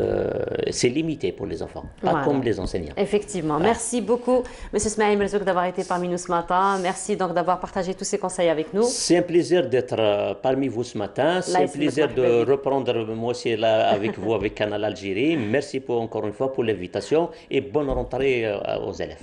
c'est limité pour les enfants, pas comme les enseignants. Effectivement. Voilà. Merci beaucoup, M. Smaïl Merzouk, d'avoir été parmi nous ce matin. Merci donc d'avoir partagé tous ces conseils avec nous. C'est un plaisir d'être parmi vous ce matin. C'est un plaisir de reprendre moi aussi là avec vous, avec Canal Algérie. Merci encore une fois pour l'invitation et bonne rentrée aux élèves.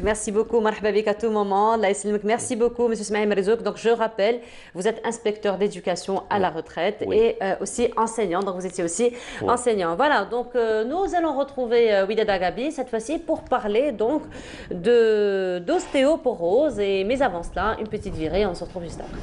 Merci beaucoup. Marhaba bik à tout moment. Merci beaucoup, M. Smaïl Merzouk. Donc je rappelle, vous êtes inspecteur d'éducation à la retraite et aussi enseignant, donc vous étiez aussi enseignant. Voilà, donc nous allons retrouver Widad Agabi cette fois-ci pour parler donc d'ostéoporose, mais avant cela, une petite virée, on se retrouve juste après.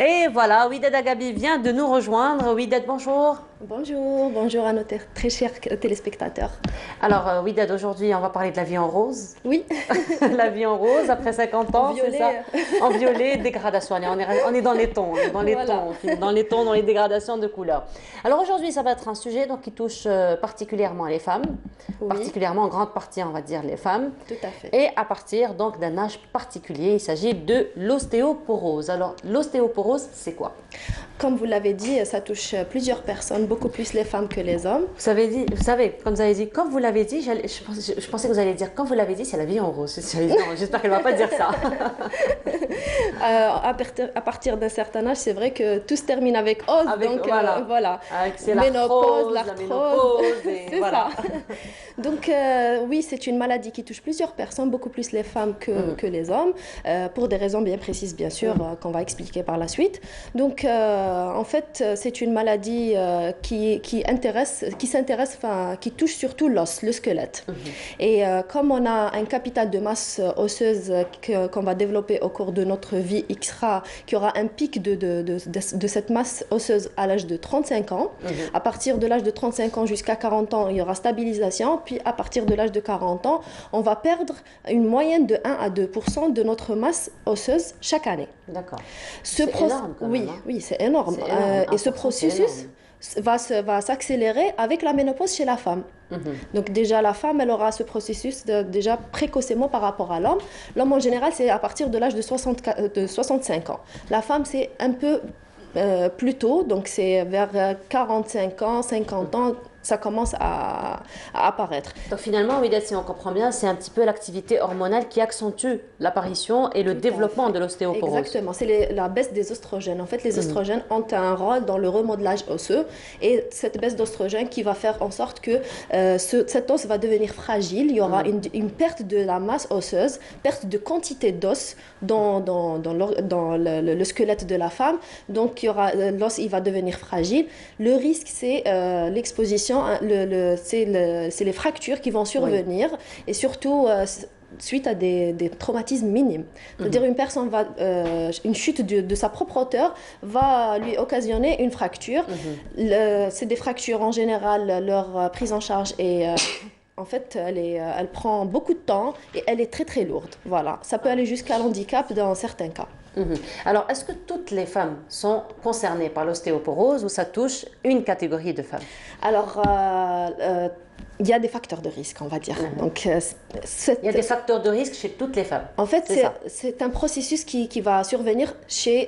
Et voilà, Widad Agabi vient de nous rejoindre. Widad, bonjour. Bonjour à nos très chers téléspectateurs. Alors Widad, aujourd'hui on va parler de la vie en rose. Oui. La vie en rose après 50 ans, c'est ça? En violet, dégradation. On est dans les tons, dans les dégradations de couleurs. Alors aujourd'hui ça va être un sujet donc, qui touche particulièrement les femmes, particulièrement en grande partie on va dire les femmes. Tout à fait. Et à partir donc d'un âge particulier, il s'agit de l'ostéoporose. Alors l'ostéoporose c'est quoi? Comme vous l'avez dit, ça touche plusieurs personnes, beaucoup plus les femmes que les hommes. Vous savez, comme vous avez dit, quand vous l'avez dit, je pensais que vous alliez dire, quand vous l'avez dit, c'est la vie en rose. Non, j'espère qu'elle ne va pas dire ça. À partir d'un certain âge, c'est vrai que tout se termine avec ose. Donc voilà. C'est l'arthrose, c'est ça. Donc oui, c'est une maladie qui touche plusieurs personnes, beaucoup plus les femmes que les hommes, pour des raisons bien précises, bien sûr, qu'on va expliquer par la suite. Donc en fait, c'est une maladie qui touche surtout l'os, le squelette. Et comme on a un capital de masse osseuse qu'on va développer au cours de notre vie qui aura un pic de cette masse osseuse à l'âge de 35 ans. À partir de l'âge de 35 ans jusqu'à 40 ans, il y aura stabilisation. Puis à partir de l'âge de 40 ans, on va perdre une moyenne de 1 à 2% de notre masse osseuse chaque année. D'accord. C'est énorme quand même, hein. Oui, c'est énorme. Et ce processus va s'accélérer avec la ménopause chez la femme. Donc déjà, la femme, elle aura ce processus déjà précocement par rapport à l'homme. L'homme, en général, c'est à partir de l'âge de 65 ans. La femme, c'est un peu plus tôt, donc c'est vers 45 ans, 50 ans, ça commence à apparaître. Donc finalement, Ouidat, si on comprend bien, c'est un petit peu l'activité hormonale qui accentue l'apparition et le développement de l'ostéoporose. Exactement, c'est la baisse des oestrogènes. En fait, les oestrogènes ont un rôle dans le remodelage osseux et cette baisse d'oestrogènes qui va faire en sorte que cet os va devenir fragile. Il y aura une perte de la masse osseuse, perte de quantité d'os dans le squelette de la femme. Donc l'os, il va devenir fragile. Le risque, c'est l'exposition. C'est les fractures qui vont survenir et surtout suite à des traumatismes minimes. C'est-à-dire une personne une chute de sa propre hauteur va lui occasionner une fracture. C'est des fractures en général, leur prise en charge est... En fait, elle prend beaucoup de temps et elle est très très lourde. Voilà, ça peut aller jusqu'à l'handicap dans certains cas. Alors, est-ce que toutes les femmes sont concernées par l'ostéoporose ou ça touche une catégorie de femmes? Alors, il y a des facteurs de risque, on va dire. Donc, il y a des facteurs de risque chez toutes les femmes. En fait, c'est un processus qui va survenir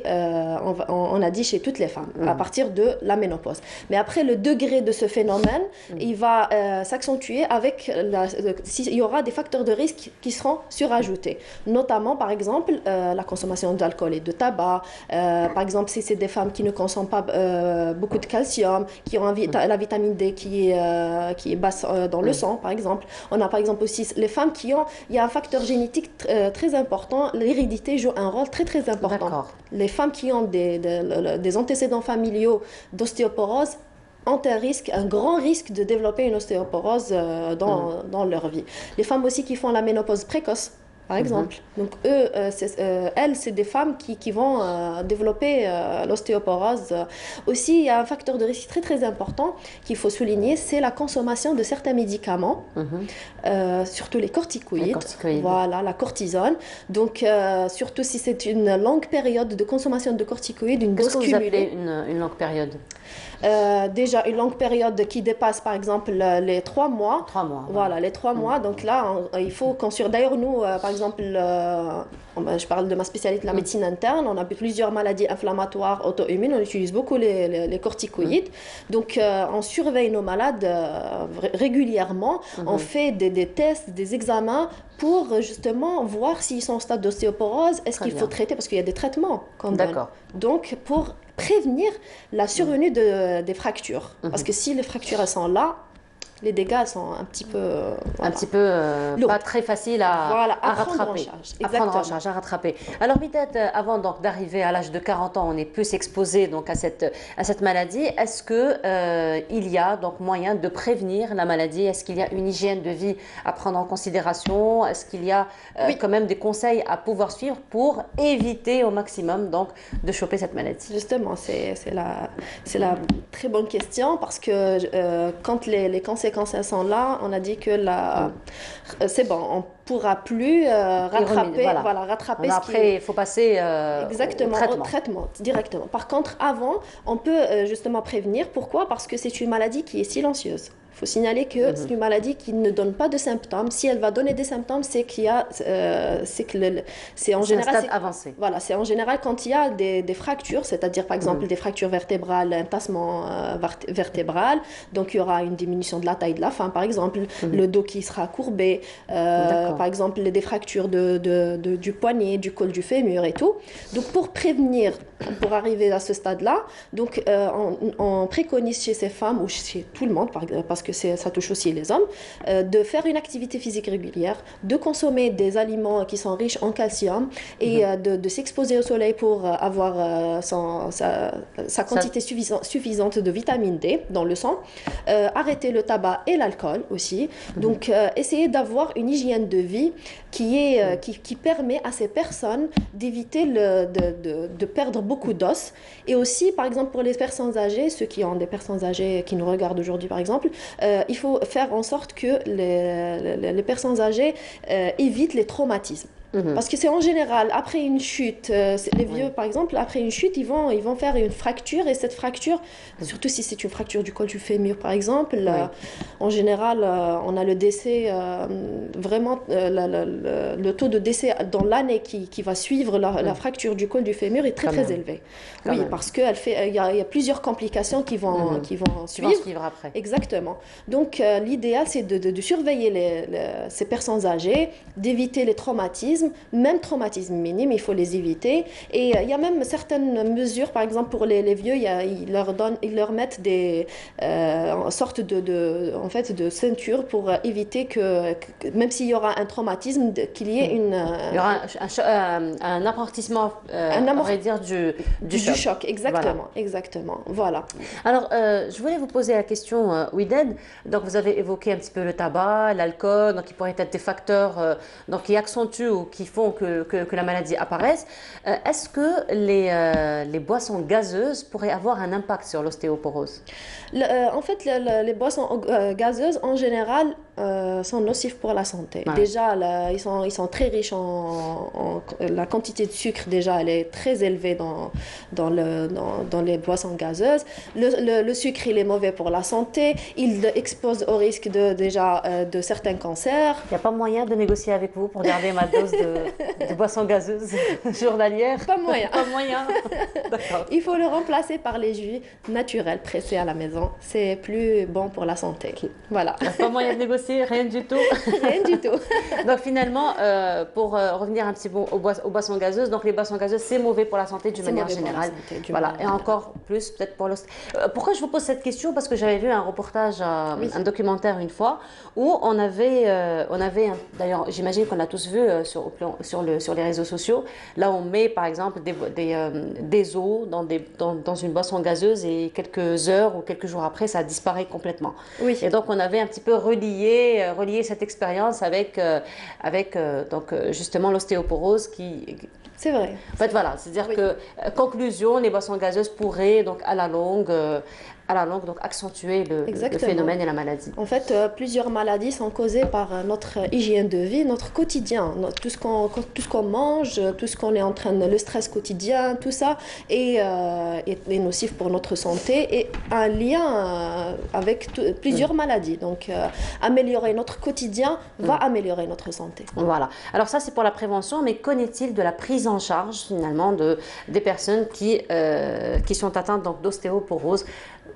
on a dit chez toutes les femmes, à partir de la ménopause. Mais après, le degré de ce phénomène, il va s'accentuer avec il y aura des facteurs de risque qui seront surajoutés. Notamment, par exemple, la consommation d'alcool et de tabac. Par exemple, si c'est des femmes qui ne consomment pas beaucoup de calcium, qui ont la vitamine D qui est basse dans le sang, par exemple. On a par exemple aussi les femmes il y a un facteur génétique très important, l'hérédité joue un rôle très très important. Les femmes qui ont des antécédents familiaux d'ostéoporose ont un grand risque de développer une ostéoporose dans leur vie. Les femmes aussi qui font la ménopause précoce, par exemple. Donc, elles, c'est des femmes qui vont développer l'ostéoporose. Aussi, il y a un facteur de risque très, très important qu'il faut souligner, c'est la consommation de certains médicaments, surtout les corticoïdes. Voilà, la cortisone. Donc, surtout si c'est une longue période de consommation de corticoïdes, une dose cumulée. Qu'est-ce que vous appelez une longue période? Déjà une longue période qui dépasse par exemple les 3 mois. 3 mois. Voilà, les 3 mois. Donc là, il faut qu'on d'ailleurs, nous, par exemple, je parle de ma spécialité, la médecine interne, on a plusieurs maladies inflammatoires, auto-immunes, on utilise beaucoup les corticoïdes. Donc, on surveille nos malades régulièrement, on fait des tests, des examens pour justement voir s'ils sont en stade d'ostéoporose, est-ce qu'il faut traiter, parce qu'il y a des traitements qu'on donne. Donc, pour prévenir la survenue des fractures. Parce que si les fractures elles sont là, les dégâts sont un petit peu... pas très faciles à rattraper. À prendre en charge, à rattraper. Alors peut-être, avant d'arriver à l'âge de 40 ans, on est plus exposé donc, à cette maladie. Est-ce qu'il y a donc moyen de prévenir la maladie? Est-ce qu'il y a une hygiène de vie à prendre en considération? Est-ce qu'il y a quand même des conseils à pouvoir suivre pour éviter au maximum donc, de choper cette maladie? Justement, c'est la très bonne question parce que quand les conséquences sont là, on a dit que c'est bon, on ne pourra plus rattraper. Rattraper après, il faut passer au traitement directement. Par contre, avant, on peut justement prévenir. Pourquoi? Parce que c'est une maladie qui est silencieuse. Il faut signaler que c'est une maladie qui ne donne pas de symptômes. Si elle va donner des symptômes, c'est qu'il y a, c'est en général un stade avancé. Voilà, c'est en général quand il y a des fractures, c'est-à-dire par exemple des fractures vertébrales, un tassement vertébral. Donc il y aura une diminution de la taille de la femme, par exemple, le dos qui sera courbé, par exemple des fractures du poignet, du col du fémur et tout. Donc pour prévenir, pour arriver à ce stade-là, donc on préconise chez ces femmes ou chez tout le monde, parce parce que ça touche aussi les hommes, de faire une activité physique régulière, de consommer des aliments qui sont riches en calcium et de s'exposer au soleil pour avoir sa quantité suffisante de vitamine D dans le sang, arrêter le tabac et l'alcool aussi. Donc, essayer d'avoir une hygiène de vie qui permet à ces personnes d'éviter de perdre beaucoup d'os. Et aussi, par exemple, pour les personnes âgées, ceux qui ont des personnes âgées qui nous regardent aujourd'hui, par exemple, il faut faire en sorte que les personnes âgées évitent les traumatismes. Parce que c'est en général, après une chute, les vieux par exemple, après une chute, ils vont faire une fracture et cette fracture, surtout si c'est une fracture du col du fémur par exemple, en général, on a le décès, vraiment le taux de décès dans l'année qui va suivre la fracture du col du fémur est très élevé. Oui, parce qu'il y a plusieurs complications qui vont suivre après. Exactement. Donc l'idéal c'est de surveiller ces personnes âgées, d'éviter les traumatismes. Même traumatismes minimes, il faut les éviter. Et il y a même certaines mesures, par exemple pour les vieux, ils leur mettent des sortes de ceinture pour éviter que même s'il y aura un traumatisme, qu'il y ait il y aura un amortissement, on va dire, du choc. Exactement, exactement. Voilà. Alors, je voulais vous poser la question, Wided. Donc, vous avez évoqué un petit peu le tabac, l'alcool, donc qui pourraient être des facteurs donc, qui accentuent ou qui font que la maladie apparaisse. Est-ce que les boissons gazeuses pourraient avoir un impact sur l'ostéoporose? En fait, les boissons gazeuses, en général, sont nocives pour la santé. Ouais. Déjà, ils sont très riches la quantité de sucre, déjà, elle est très élevée dans les boissons gazeuses. Le sucre, il est mauvais pour la santé. Il expose au risque de certains cancers. Il n'y a pas moyen de négocier avec vous pour garder ma dose de boissons gazeuses journalière? Pas moyen. Pas moyen. D'accord. Il faut le remplacer par les jus naturels pressés à la maison. C'est plus bon pour la santé. Okay. Voilà. Il n'y a pas moyen de négocier, rien du tout. Rien du tout. Donc finalement, pour revenir un petit peu aux boissons gazeuses, donc les boissons gazeuses, c'est mauvais pour la santé d'une manière générale. Voilà. Et encore plus peut-être pour pourquoi je vous pose cette question? Parce que j'avais vu un reportage, un documentaire une fois, où on avait d'ailleurs, j'imagine qu'on l'a tous vu sur les réseaux sociaux, là on met par exemple des os dans une boisson gazeuse et quelques heures ou quelques jours après ça disparaît complètement. Oui. Et donc on avait un petit peu relié cette expérience avec donc justement l'ostéoporose qui... C'est vrai. En fait, voilà, c'est-à-dire que, conclusion, les boissons gazeuses pourraient, donc, à la longue donc, accentuer le phénomène et la maladie. En fait, plusieurs maladies sont causées par notre hygiène de vie, notre quotidien, tout ce qu'on mange, tout ce qu'on est en train de... Le stress quotidien, tout ça est nocif pour notre santé et un lien avec plusieurs maladies. Donc, améliorer notre quotidien va améliorer notre santé. Voilà. Alors ça, c'est pour la prévention, mais qu'en est-il de la prise en charge, finalement, des personnes qui sont atteintes d'ostéoporose?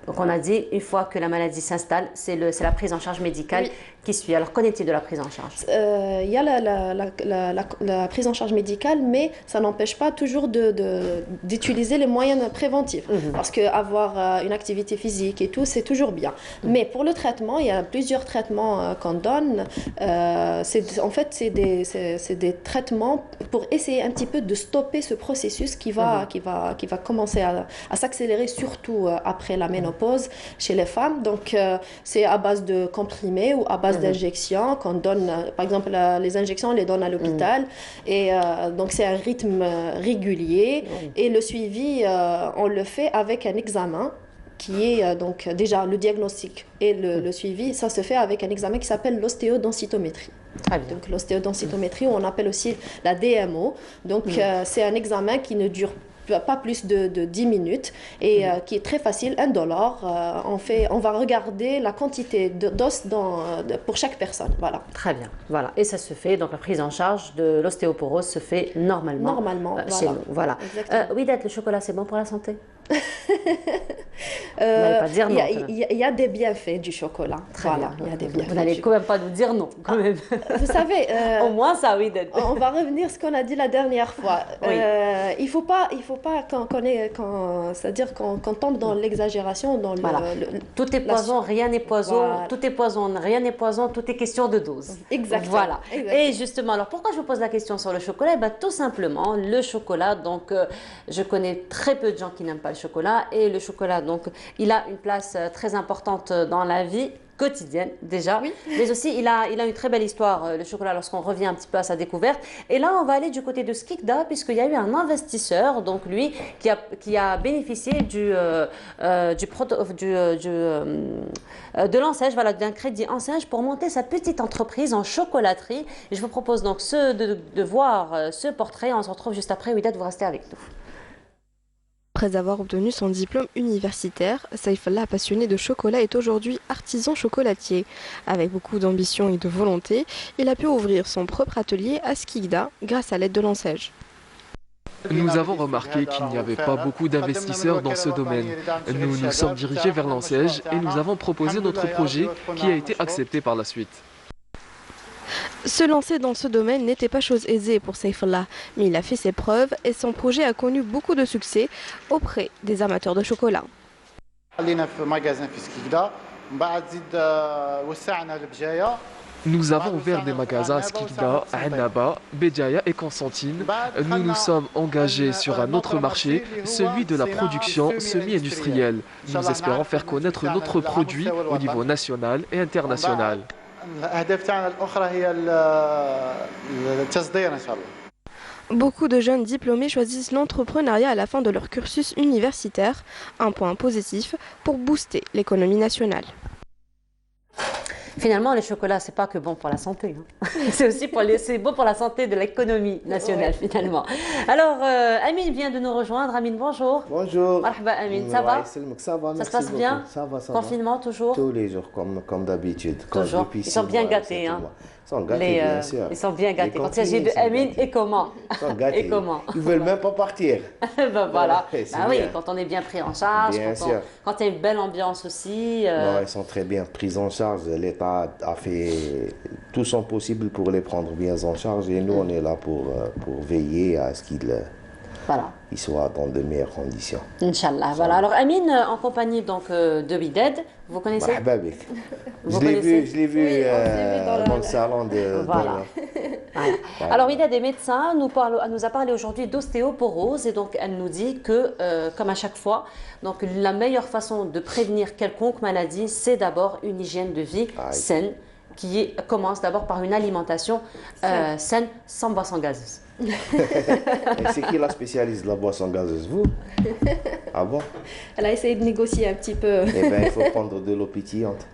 Donc on a dit, une fois que la maladie s'installe, c'est la prise en charge médicale qui suit. Alors qu'en est-il de la prise en charge? Il y a la prise en charge médicale, mais ça n'empêche pas toujours d'utiliser les moyens préventifs. Parce qu'avoir une activité physique et tout, c'est toujours bien. Mais pour le traitement, il y a plusieurs traitements qu'on donne. En fait, c'est des traitements pour essayer un petit peu de stopper ce processus qui va commencer à s'accélérer, surtout après la ménopause chez les femmes. Donc, c'est à base de comprimés ou à base d'injections qu'on donne. Par exemple, les injections, on les donne à l'hôpital. Et donc, c'est un rythme régulier. Et le suivi, on le fait avec un examen qui est donc déjà le diagnostic et le suivi. Ça se fait avec un examen qui s'appelle l'ostéodensitométrie. Donc, l'ostéodensitométrie, on appelle aussi la DMO. Donc, c'est un examen qui ne dure pas plus de 10 minutes et qui est très facile, indolore. On va regarder la quantité d'os pour chaque personne. Voilà. Très bien. Voilà. Et ça se fait, donc la prise en charge de l'ostéoporose se fait normalement, voilà. chez nous. Voilà. Wided, le chocolat, c'est bon pour la santé? pas dire non. Il y a des bienfaits du chocolat. Très voilà, bien. il y a des bienfaits. Vous n'allez quand même pas nous dire non, quand même. Vous savez, au moins ça, oui. On va revenir à ce qu'on a dit la dernière fois. Oui. Il faut pas c'est-à-dire qu'on tombe dans l'exagération, dans voilà. Tout est poison, rien n'est poison. Voilà. Tout est poison, rien n'est poison. Tout est question de dose. Exactement. Voilà. Exactement. Et justement, alors pourquoi je vous pose la question sur le chocolat? Tout simplement, le chocolat. Donc, je connais très peu de gens qui n'aiment pas le chocolat, et le chocolat, donc, il a une place très importante dans la vie quotidienne déjà, oui. Mais aussi il a une très belle histoire, le chocolat, lorsqu'on revient un petit peu à sa découverte. Et là on va aller du côté de Skikda, puisqu'il y a eu un investisseur, donc lui qui a bénéficié de l'enseigne, voilà, d'un crédit enseigne pour monter sa petite entreprise en chocolaterie. Et je vous propose donc de voir ce portrait. On se retrouve juste après. Ouidad, vous restez avec nous. Après avoir obtenu son diplôme universitaire, Saïfallah, passionné de chocolat, est aujourd'hui artisan chocolatier. Avec beaucoup d'ambition et de volonté, il a pu ouvrir son propre atelier à Skikda grâce à l'aide de l'enseigne. Nous avons remarqué qu'il n'y avait pas beaucoup d'investisseurs dans ce domaine. Nous nous sommes dirigés vers l'enseigne et nous avons proposé notre projet qui a été accepté par la suite. Se lancer dans ce domaine n'était pas chose aisée pour Saïfallah, mais il a fait ses preuves et son projet a connu beaucoup de succès auprès des amateurs de chocolat. Nous avons ouvert des magasins à Skikda, Annaba, Béjaïa et Constantine. Nous nous sommes engagés sur un autre marché, celui de la production semi-industrielle. Nous espérons faire connaître notre produit au niveau national et international. Beaucoup de jeunes diplômés choisissent l'entrepreneuriat à la fin de leur cursus universitaire, un point positif pour booster l'économie nationale. Finalement, le chocolat, c'est pas que bon pour la santé. Hein. C'est aussi c'est bon pour la santé de l'économie nationale, finalement. Alors, Amine vient de nous rejoindre. Amine, bonjour. Bonjour. Marhaba, Amine, ça va? Ça se passe bien? Ça va, ça Confinement, toujours? Tous les jours, comme d'habitude. Toujours. Ils sont bien gâtés, hein? Ils sont gâtés, bien sûr. Ils sont bien gâtés. Quand il s'agit de Amine, et comment? Ils sont gâtés. Et comment? Ils veulent même pas partir. Ben voilà. Oui, bien. quand on est bien pris en charge, quand il y a une belle ambiance aussi. Non, ils sont très bien pris en charge. L'État a fait tout son possible pour les prendre bien en charge, et nous, on est là pour veiller à ce qu'ils soient dans de meilleures conditions. Inch'Allah. Voilà. Alors, Amine, en compagnie donc, de Ouidad, vous connaissez? Je l'ai vu dans le salon de... Voilà. Voilà. Alors, Ouidad est médecin, nous a parlé aujourd'hui d'ostéoporose, et donc elle nous dit que, comme à chaque fois, donc, la meilleure façon de prévenir quelconque maladie, c'est d'abord une hygiène de vie saine, qui commence d'abord par une alimentation saine, sans boisson gazeuse. C'est qui la spécialiste de la boisson gazeuse? Vous? Ah bon? Elle a essayé de négocier un petit peu. Eh bien, il faut prendre de l'eau pétillante.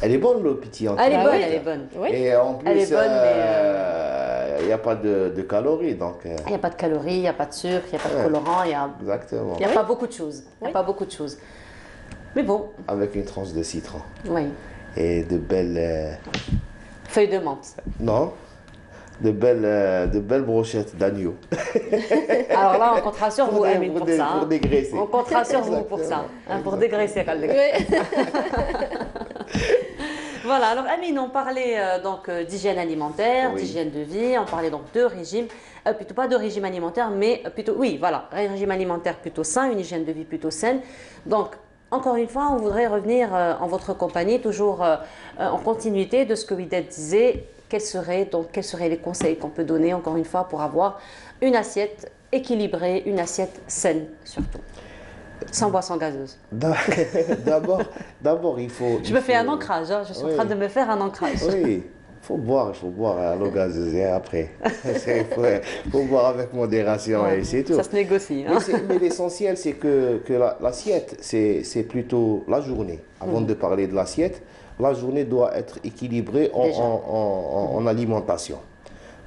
Elle est bonne, l'eau pétillante. Elle est bonne, elle est bonne. Oui. Et en plus, il n'y a pas de calories. Il n'y a pas de calories, il n'y a pas de sucre, il n'y a pas de colorant. Exactement. Il n'y a pas beaucoup de choses. Il n'y a pas beaucoup de choses. Mais bon. Avec une tranche de citron. Oui. Et de belles... Feuilles de menthe. Non. De belles brochettes d'agneau. Alors là, on comptera sur vous, Amine, pour ça. Pour dégraisser. On comptera sur vous pour ça. Pour dégraisser. Voilà, alors Amine, on parlait donc d'hygiène alimentaire, d'hygiène de vie, on parlait donc de régime, plutôt pas de régime alimentaire, mais plutôt, oui, voilà, régime alimentaire plutôt sain, une hygiène de vie plutôt saine. Donc, encore une fois, on voudrait revenir en votre compagnie, toujours en continuité de ce que Ouidad disait. Quels seraient les conseils qu'on peut donner, encore une fois, pour avoir une assiette équilibrée, une assiette saine surtout, sans boisson gazeuse? D'abord, il faut... Je me fais un ancrage, hein, je suis en train de me faire un ancrage. Oui, il faut boire à l'eau gazeuse et après. Il faut boire avec modération et c'est tout. Ça se négocie. Hein. Mais l'essentiel, c'est que l'assiette, c'est plutôt la journée. Avant de parler de l'assiette, la journée doit être équilibrée en alimentation.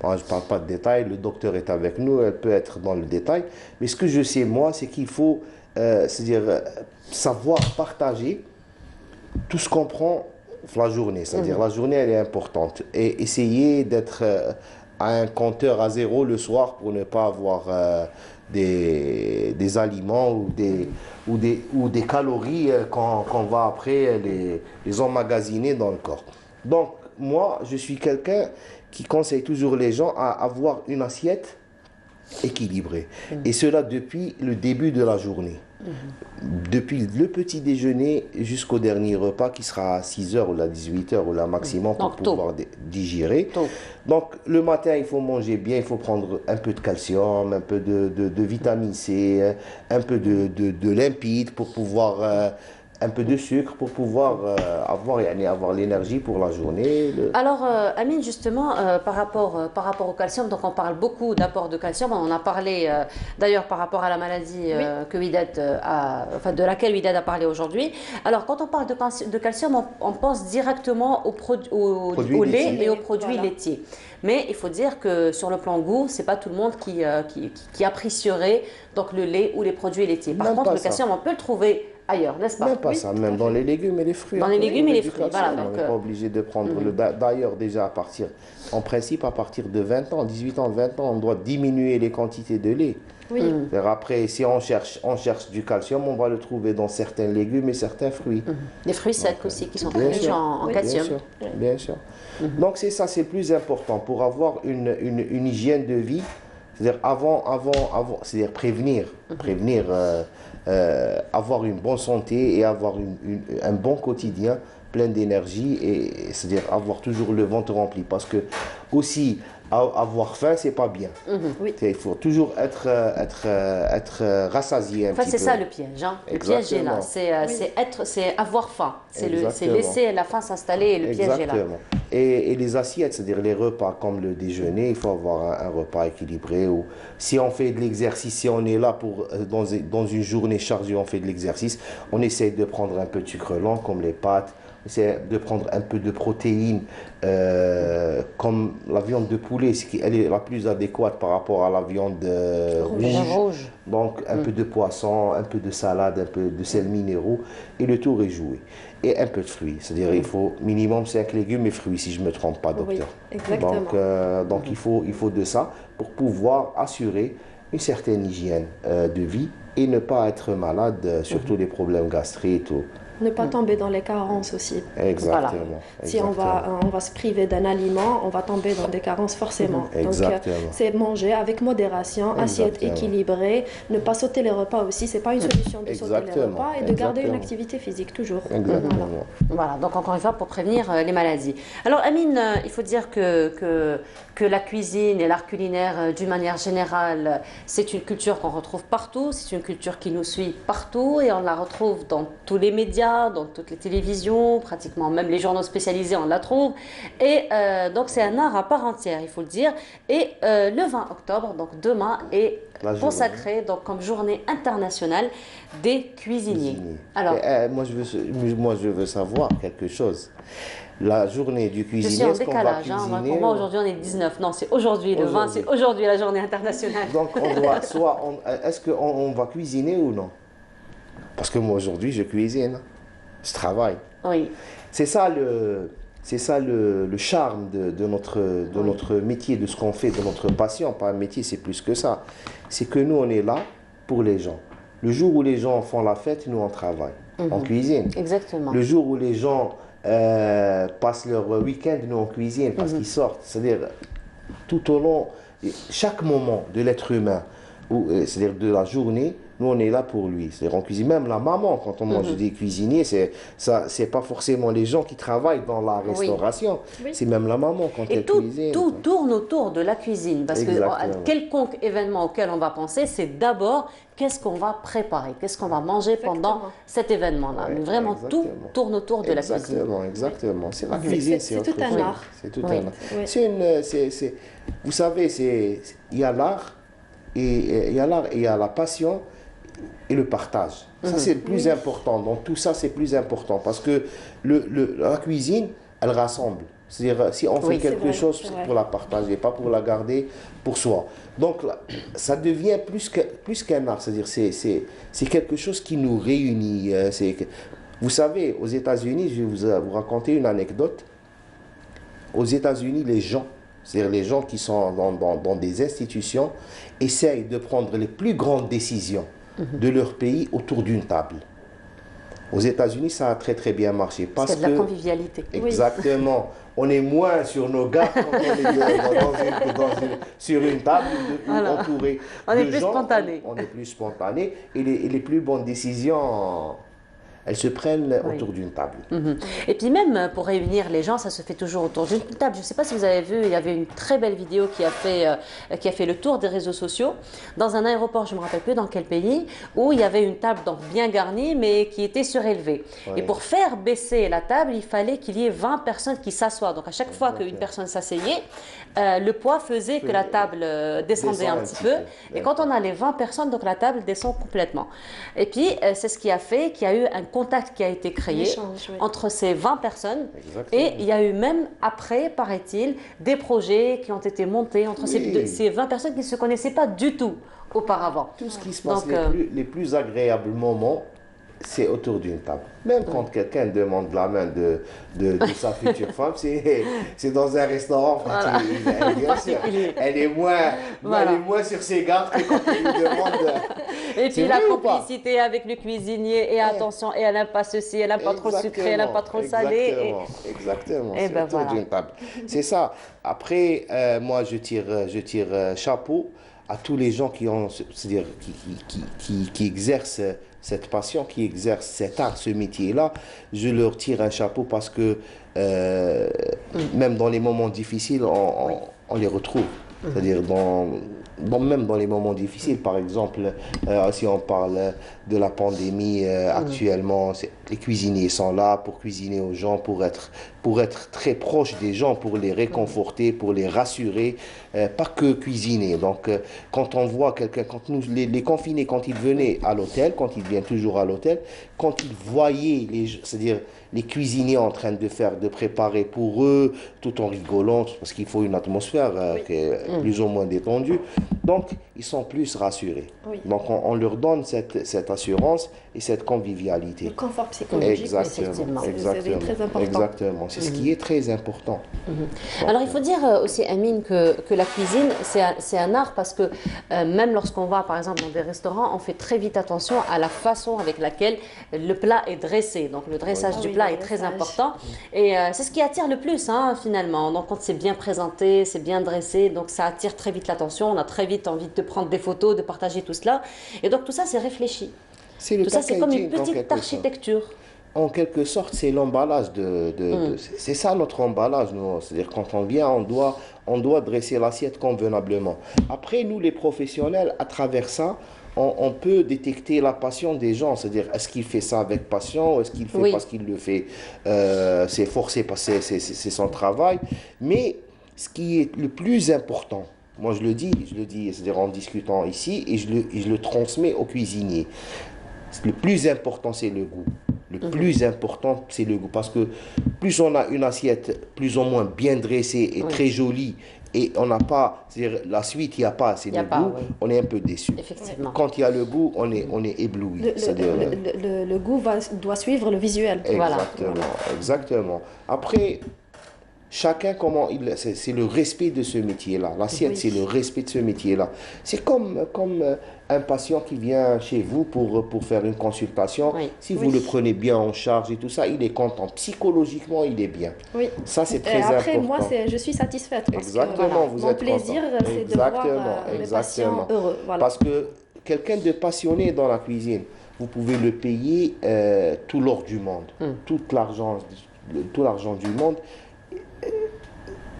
Bon, je ne parle pas de détails, le docteur est avec nous, elle peut être dans le détail. Mais ce que je sais, moi, c'est qu'il faut savoir partager tout ce qu'on prend la journée. C'est-à-dire la journée, elle est importante. Et essayer d'être à un compteur à zéro le soir pour ne pas avoir des aliments ou des calories qu'on va après les emmagasiner dans le corps. Donc, moi, je suis quelqu'un qui conseille toujours les gens à avoir une assiette équilibrée. Et cela depuis le début de la journée. Depuis le petit déjeuner jusqu'au dernier repas qui sera à 6h ou à 18h ou là maximum pour pouvoir digérer. Donc le matin il faut manger bien, il faut prendre un peu de calcium, un peu de vitamine C, un peu de limpide pour pouvoir... un peu de sucre pour pouvoir avoir l'énergie pour la journée. Alors, Amine, justement, par rapport au calcium, donc on parle beaucoup d'apport de calcium. On en a parlé d'ailleurs par rapport à la maladie que de laquelle Widad a parlé aujourd'hui. Alors, quand on parle de calcium, on pense directement au lait et aux produits laitiers. Mais il faut dire que sur le plan goût, c'est pas tout le monde qui apprécierait donc le lait ou les produits laitiers. Par contre, le calcium, on peut le trouver ailleurs, n'est-ce pas? Même pas ça, même dans les légumes et les fruits. Dans les légumes et les fruits, voilà. On n'est pas obligé de prendre d'ailleurs déjà en principe à partir de 20 ans, 18 ans, 20 ans, on doit diminuer les quantités de lait. Oui. Après, si on cherche du calcium, on va le trouver dans certains légumes et certains fruits. Les fruits secs aussi, qui sont très riches en calcium. Bien sûr. Donc c'est ça, c'est le plus important pour avoir une hygiène de vie. C'est-à-dire c'est-à-dire prévenir, avoir une bonne santé et avoir un bon quotidien plein d'énergie et c'est-à-dire avoir toujours le ventre rempli parce que aussi avoir faim c'est pas bien. Il faut toujours être rassasié un petit peu. C'est ça le piège. Le piège est là. C'est avoir faim. C'est laisser la faim s'installer et le piège est là. Et les assiettes, c'est-à-dire les repas comme le déjeuner, il faut avoir un repas équilibré. Ou si on fait de l'exercice, si on est là dans une journée chargée, on fait de l'exercice, on essaie de prendre un peu de sucre lent comme les pâtes, on essaie de prendre un peu de protéines comme la viande de poulet, elle est la plus adéquate par rapport à la viande rouge. Donc un peu de poisson, un peu de salade, un peu de sels minéraux et le tour est joué. Et un peu de fruits, c'est-à-dire il faut minimum 5 légumes et fruits si je ne me trompe pas, docteur. Oui, exactement. Donc il faut de ça pour pouvoir assurer une certaine hygiène de vie et ne pas être malade, surtout les problèmes gastriques. Ne pas tomber dans les carences aussi. Exactement. Voilà. Si on va se priver d'un aliment, on va tomber dans des carences forcément. Donc c'est manger avec modération, assiette équilibrée, ne pas sauter les repas aussi. C'est pas une solution de sauter les repas et de garder une activité physique toujours. Voilà, donc encore une fois pour prévenir les maladies. Alors Amine, il faut dire que la cuisine et l'art culinaire d'une manière générale, c'est une culture qu'on retrouve partout, c'est une culture qui nous suit partout et on la retrouve dans tous les médias, dans toutes les télévisions, pratiquement même les journaux spécialisés on la trouve et donc c'est un art à part entière, il faut le dire. Et le 20 octobre, donc demain, est consacré donc comme journée internationale des cuisiniers. Alors, moi je veux savoir quelque chose. La journée du cuisinier, je suis en décalage, pour moi aujourd'hui on est 19, non c'est aujourd'hui le 20, c'est aujourd'hui la journée internationale. Donc on doit est-ce qu'on va cuisiner ou non? Parce que moi aujourd'hui je cuisine, je travaille. Oui. C'est ça le charme de notre métier, de ce qu'on fait, de notre passion. Pas un métier, c'est plus que ça. C'est que nous on est là pour les gens. Le jour où les gens font la fête, nous on travaille, on cuisine. Exactement. Le jour où les gens passent leur week-end, nous on cuisine parce qu'ils sortent. C'est-à-dire tout au long, chaque moment de l'être humain, c'est-à-dire de la journée, nous on est là pour lui. C'est-à-dire on cuisine, même la maman, quand on mange des cuisiniers, c'est pas forcément les gens qui travaillent dans la restauration, c'est même la maman quand elle cuisine. Et tout tourne autour de la cuisine, parce que quelconque événement auquel on va penser, c'est d'abord qu'est-ce qu'on va préparer, qu'est-ce qu'on va manger pendant cet événement-là. Mais vraiment tout tourne autour de la cuisine. Exactement. C'est la cuisine, c'est tout un art. C'est tout un art. Vous savez, il y a l'art et il y a la passion et le partage. Ça, c'est le plus important. Dans tout ça, c'est plus important parce que la cuisine, elle rassemble. C'est-à-dire, si on fait quelque chose, c'est pour la partager, pas pour la garder pour soi. Donc, ça devient plus qu'un art. C'est-à-dire, c'est quelque chose qui nous réunit. Vous savez, aux États-Unis, je vais vous raconter une anecdote. Aux États-Unis, les gens C'est-à-dire les gens qui sont dans des institutions essayent de prendre les plus grandes décisions de leur pays autour d'une table. Aux États-Unis, ça a très très bien marché. Parce qu'il y a de la convivialité. Exactement. Oui. On est moins sur nos gardes quand on est sur une table entourée on est de plus gens. Spontané. On est plus spontané et les plus bonnes décisions, elles se prennent autour d'une table. Et puis même pour réunir les gens, ça se fait toujours autour d'une table. Je ne sais pas si vous avez vu, il y avait une très belle vidéo qui a fait le tour des réseaux sociaux dans un aéroport, je ne me rappelle plus dans quel pays, où il y avait une table donc bien garnie mais qui était surélevée. Et pour faire baisser la table, il fallait qu'il y ait 20 personnes qui s'assoient. Donc à chaque fois qu'une personne s'asseyait, le poids faisait que la table descendait un petit peu. Et quand on a les 20 personnes, donc la table descend complètement. Et puis c'est ce qui a fait qu'il y a eu un contact qui a été créé entre ces 20 personnes. Et il y a eu même après, paraît-il, des projets qui ont été montés entre ces 20 personnes qui ne se connaissaient pas du tout auparavant. Tout ce qui se passe, les plus agréables moments, c'est autour d'une table. Même quand quelqu'un demande la main de sa future femme, c'est dans un restaurant. Voilà. Bien sûr, elle est moins sur ses gardes que quand il lui demande. Et puis la complicité avec le cuisinier, et attention, et elle n'aime pas ceci, elle n'aime pas trop sucré, elle n'aime pas trop salé. Exactement, c'est autour d'une table. C'est ça. Après, moi je tire chapeau à tous les gens c'est-à-dire qui exercent cette passion, qui exerce cet art, ce métier-là. Je leur tire un chapeau parce que même dans les moments difficiles, on les retrouve. C'est-à-dire même dans les moments difficiles, par exemple, si on parle de la pandémie actuellement, les cuisiniers sont là pour cuisiner aux gens, pour être très proches des gens, pour les réconforter, pour les rassurer, pas que cuisiner. Donc, quand on voit quelqu'un, quand les confinés, quand ils venaient à l'hôtel, quand ils viennent toujours à l'hôtel, quand ils voyaient, c'est-à-dire les cuisiniers en train de préparer pour eux, tout en rigolant, parce qu'il faut une atmosphère qui est plus ou moins détendue. Donc, ils sont plus rassurés. Donc, on leur donne cette assurance et cette convivialité. Le confort psychologique, exactement. C'est très important. Exactement, c'est ce qui est très important. Alors, il faut dire aussi, Amine, que la cuisine, c'est un art parce que même lorsqu'on va, par exemple, dans des restaurants, on fait très vite attention à la façon avec laquelle le plat est dressé. Donc, le dressage du plat est très important. Et c'est ce qui attire le plus, finalement. Donc, quand c'est bien présenté, c'est bien dressé, donc ça attire très vite l'attention. On a très vite envie de prendre des photos, de partager tout cela. Et donc, tout ça, c'est réfléchi. Tout ça, c'est comme une petite architecture. En quelque sorte, c'est l'emballage c'est ça notre emballage, nous. C'est-à-dire quand on vient, on doit dresser l'assiette convenablement. Après, nous, les professionnels, à travers ça, on peut détecter la passion des gens. C'est-à-dire, est-ce qu'il fait ça avec passion ou est-ce qu'il fait parce qu'il le fait c'est forcé parce que c'est son travail. Mais ce qui est le plus important, moi je le dis, c'est-à-dire en discutant ici, et je le transmets aux cuisiniers. Le plus important, c'est le goût. Le plus important, c'est le goût. Parce que plus on a une assiette plus ou moins bien dressée et très jolie, et on n'a pas, c'est-à-dire la suite, il n'y a pas assez de goût, on est un peu déçu. Effectivement. Quand il y a le goût, on est ébloui. Le goût doit suivre le visuel. Exactement. Après, chacun, c'est le respect de ce métier-là. L'assiette, c'est le respect de ce métier-là. C'est comme un patient qui vient chez vous pour faire une consultation. Si vous le prenez bien en charge et tout ça, il est content. Psychologiquement, il est bien. Ça, c'est très important. Après, moi, je suis satisfaite. Exactement, vous êtes content. Mon plaisir, c'est de voir mes patients heureux. Parce que quelqu'un de passionné dans la cuisine, vous pouvez le payer tout l'or du monde, tout l'argent du monde.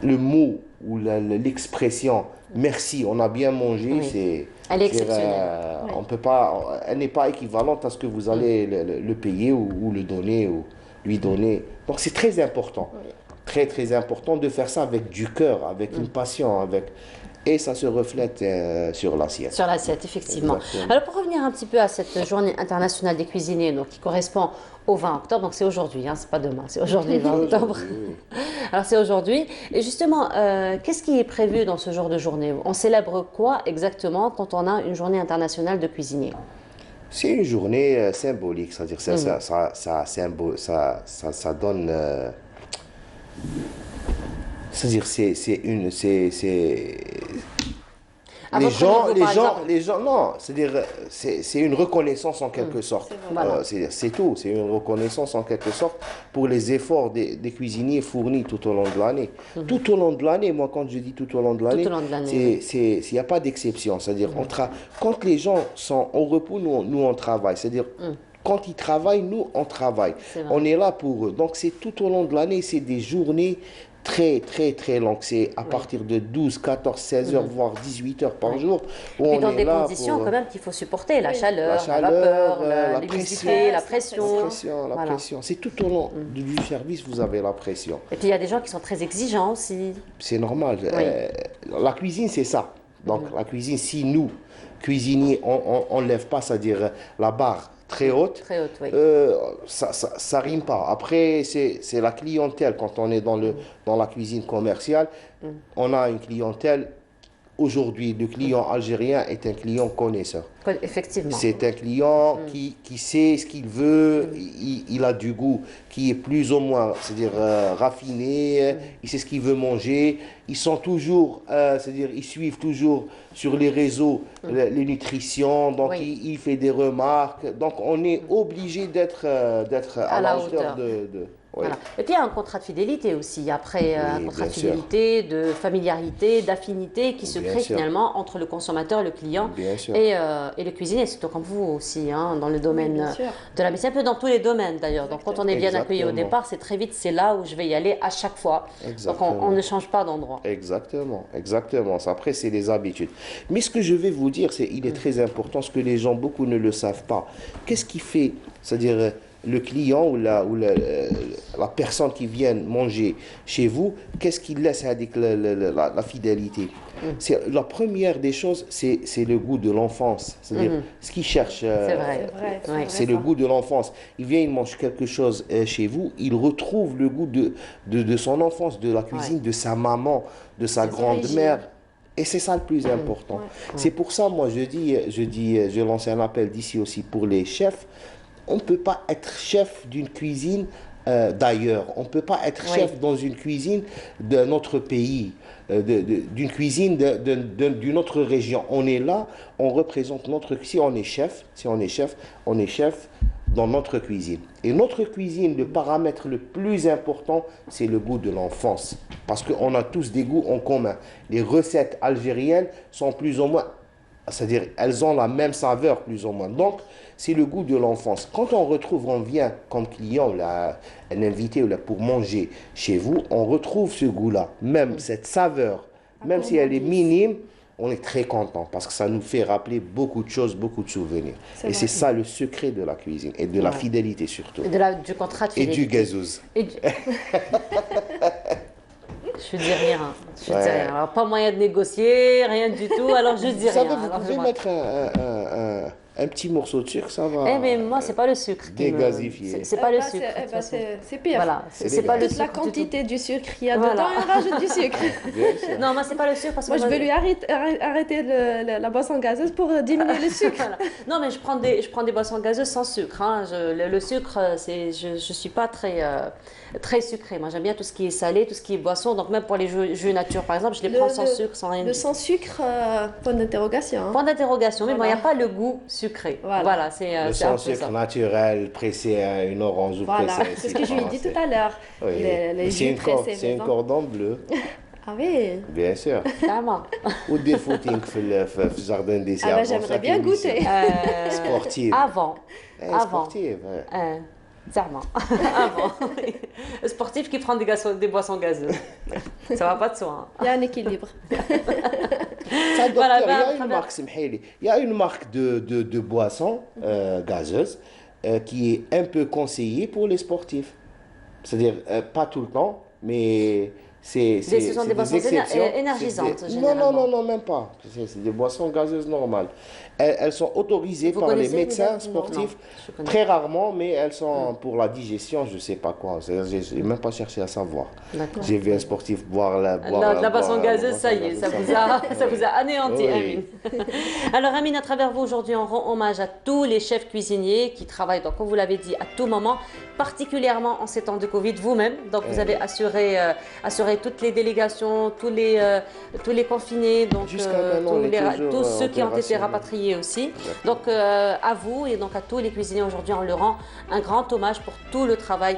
Le mot ou l'expression merci, on a bien mangé, c'est elle est exceptionnelle. On peut pas, elle n'est pas équivalente à ce que vous allez le payer ou le donner ou lui donner. Donc c'est très important, très très important de faire ça avec du cœur, avec une passion, et ça se reflète sur l'assiette. Sur l'assiette, effectivement. Exactement. Alors pour revenir un petit peu à cette journée internationale des cuisiniers, donc qui correspond au 20 octobre, donc c'est aujourd'hui, c'est pas demain, c'est aujourd'hui 20 octobre. Alors c'est aujourd'hui. Et justement, qu'est-ce qui est prévu dans ce genre de journée? On célèbre quoi exactement quand on a une journée internationale de cuisiniers? C'est une journée symbolique, c'est-à-dire ça donne... c'est-à-dire, non, c'est-à-dire, c'est une reconnaissance en quelque sorte. C'est tout, c'est une reconnaissance en quelque sorte pour les efforts des cuisiniers fournis tout au long de l'année. Tout au long de l'année, moi quand je dis tout au long de l'année, il n'y a pas d'exception. C'est-à-dire, quand les gens sont au repos, nous on travaille. C'est-à-dire, quand ils travaillent, nous on travaille. On est là pour eux. Donc c'est tout au long de l'année, c'est des journées très longue. C'est à partir de 12, 14, 16 heures, voire 18 heures par jour. Et dans des conditions quand même qu'il faut supporter, la chaleur, la vapeur, l'humidité, la pression. La pression. C'est tout au long du service, vous avez la pression. Et puis il y a des gens qui sont très exigeants aussi. C'est normal. La cuisine, c'est ça. Donc la cuisine, si nous, cuisiniers, on ne lève pas, c'est-à-dire la barre très haute, oui. Ça rime pas. Après, c'est la clientèle. Quand on est dans la cuisine commerciale, on a une clientèle. Aujourd'hui, le client algérien est un client connaisseur. Effectivement. C'est un client qui sait ce qu'il veut, il a du goût qui est plus ou moins, c'est-à-dire raffiné, il sait ce qu'il veut manger. Ils sont toujours, c'est-à-dire ils suivent toujours sur les réseaux les nutritions, donc il fait des remarques. Donc on est obligé d'être à la hauteur de Voilà. Et puis il y a un contrat de fidélité aussi, après un contrat de fidélité, de familiarité, d'affinité qui se crée finalement entre le consommateur, le client et le cuisinier, surtout comme vous aussi, hein, dans le domaine de la médecine, un peu dans tous les domaines d'ailleurs. Donc quand on est bien accueilli au départ, c'est très vite, c'est là où je vais y aller à chaque fois. Donc on ne change pas d'endroit. Exactement. Après, c'est les habitudes. Mais ce que je vais vous dire, il est très important, ce que les gens, beaucoup ne le savent pas. Qu'est-ce qui fait, c'est-à-dire le client ou la personne qui vient manger chez vous, qu'est-ce qu'il laisse avec la fidélité? La première des choses, c'est le goût de l'enfance. C'est-à-dire, ce qu'il cherche, c'est le goût de l'enfance. Il vient, il mange quelque chose chez vous, il retrouve le goût de son enfance, de la cuisine, de sa maman, de sa grand-mère. Et c'est ça le plus important. C'est pour ça, moi, je lance un appel d'ici aussi pour les chefs. On ne peut pas être chef d'une cuisine d'ailleurs. On ne peut pas être chef dans une cuisine d'un autre pays, d'une cuisine d'une autre région. On est là, on représente notre... Si on est chef, on est chef dans notre cuisine. Et notre cuisine, le paramètre le plus important, c'est le goût de l'enfance. Parce qu'on a tous des goûts en commun. Les recettes algériennes sont plus ou moins... C'est-à-dire, elles ont la même saveur, plus ou moins. Donc, c'est le goût de l'enfance. Quand on vient comme client, un invité pour manger chez vous, on retrouve ce goût-là, même cette saveur, même si elle est minime, on est très content parce que ça nous fait rappeler beaucoup de choses, beaucoup de souvenirs. Et c'est ça le secret de la cuisine et de la fidélité surtout. Et du contrat de fidélité. Et du gazouz. Je dis rien. Alors, pas moyen de négocier, rien du tout, alors je dis rien. Vous pouvez mettre un petit morceau de sucre, ça va. Mais moi, c'est pas le sucre qui dégazifier. C'est pas le sucre. C'est pire. Voilà, c'est pas le sucre. Toute la quantité du sucre qu'il y a dedans, on rajoute du sucre. Non, moi, c'est pas le sucre parce que moi, je vais lui arrêter la boisson gazeuse pour diminuer le sucre. Non, mais je prends des boissons gazeuses sans sucre. Hein. Le sucre, je suis pas très sucrée. Moi, j'aime bien tout ce qui est salé, tout ce qui est boisson. Donc, même pour les jus nature, par exemple, je les prends sans sucre, sans rien. Le sans sucre, point d'interrogation. Point d'interrogation, mais bon, il n'y a pas le goût sucré. Voilà, c'est le sans sucre naturel, pressé à une orange ou pressé. Voilà, c'est ce que je lui ai dit tout à l'heure. Oui. C'est un cordon bleu. Ah oui. Bien sûr. Carrément. Ou des footings dans le jardin des cerfs. Ah ben, j'aimerais bien goûter. Sportive. Avant. Sportive. Avant. Sportif qui prend des boissons gazeuses. Ça va pas de soi. Il y a un équilibre. Il y a une marque de boissons gazeuses qui est un peu conseillée pour les sportifs. C'est-à-dire, pas tout le temps, mais... Ce sont des boissons énergisantes, généralement. Non, même pas. C'est des boissons gazeuses normales. Elles sont autorisées par les médecins sportifs, très rarement, mais elles sont pour la digestion, je ne sais pas quoi. Je n'ai même pas cherché à savoir. J'ai vu un sportif boire la boisson gazeuse, ça y est, ça vous a anéanti, Amine. Alors, Amine, à travers vous, aujourd'hui, on rend hommage à tous les chefs cuisiniers qui travaillent, donc, comme vous l'avez dit, à tout moment, particulièrement en ces temps de Covid, vous-même. Donc, vous avez assuré aurez toutes les délégations, tous les confinés, donc tous ceux qui ont été rapatriés aussi. Donc à vous et donc à tous les cuisiniers aujourd'hui, on leur rend un grand hommage pour tout le travail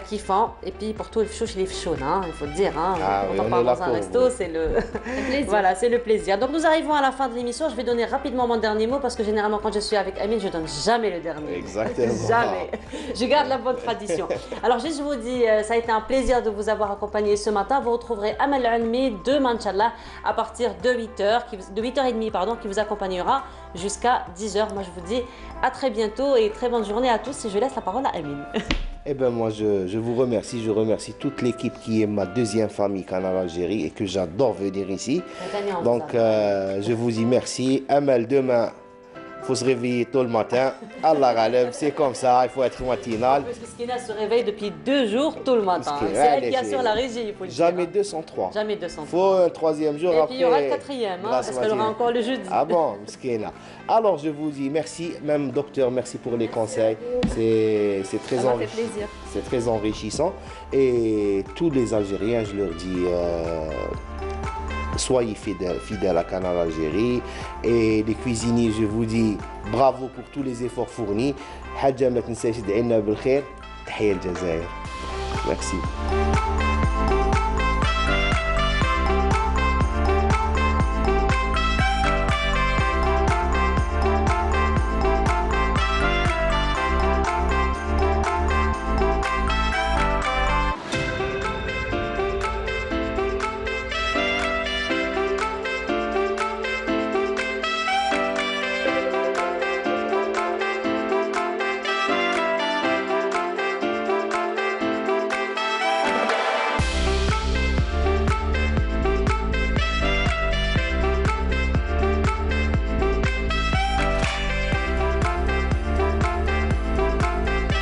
qu'ils font et puis pour tout le chouch les chauds, hein, il faut le dire. Hein, quand on part dans un resto, c'est le voilà, c'est le plaisir. Donc nous arrivons à la fin de l'émission. Je vais donner rapidement mon dernier mot parce que généralement quand je suis avec Amine, je donne jamais le dernier. Exactement. Jamais. Je garde la bonne tradition. Alors juste je vous dis, ça a été un plaisir de vous avoir accompagné ce matin. Vous retrouverez Amal Almi demain, Inch'Allah, à partir de 8h30, pardon, qui vous accompagnera jusqu'à 10h. Moi je vous dis à très bientôt et très bonne journée à tous et je laisse la parole à Amine. Eh bien, moi, je vous remercie. Je remercie toute l'équipe qui est ma deuxième famille Canal Algérie et que j'adore venir ici. Donc, je vous y remercie. Amal, demain, il faut se réveiller tôt le matin. Allah Ghalem, c'est comme ça, il faut être matinal. Parce que Skina se réveille depuis 2 jours tôt le matin. C'est elle qui assure la régie, il faut le dire. Jamais 203. Jamais 203. Il faut un 3e jour après. Et puis il y aura le 4e, hein, parce qu'elle aura encore le jeudi. Ah bon, Skina. Alors je vous dis merci, même docteur, merci pour les conseils. C'est très enrichissant. C'est très enrichissant. Et tous les Algériens, je leur dis. Soyez fidèles à Canal Algérie. Et les cuisiniers, je vous dis bravo pour tous les efforts fournis. حاجة ما تنساش تدعي لنا بالخير. تحية الجزائر. Merci.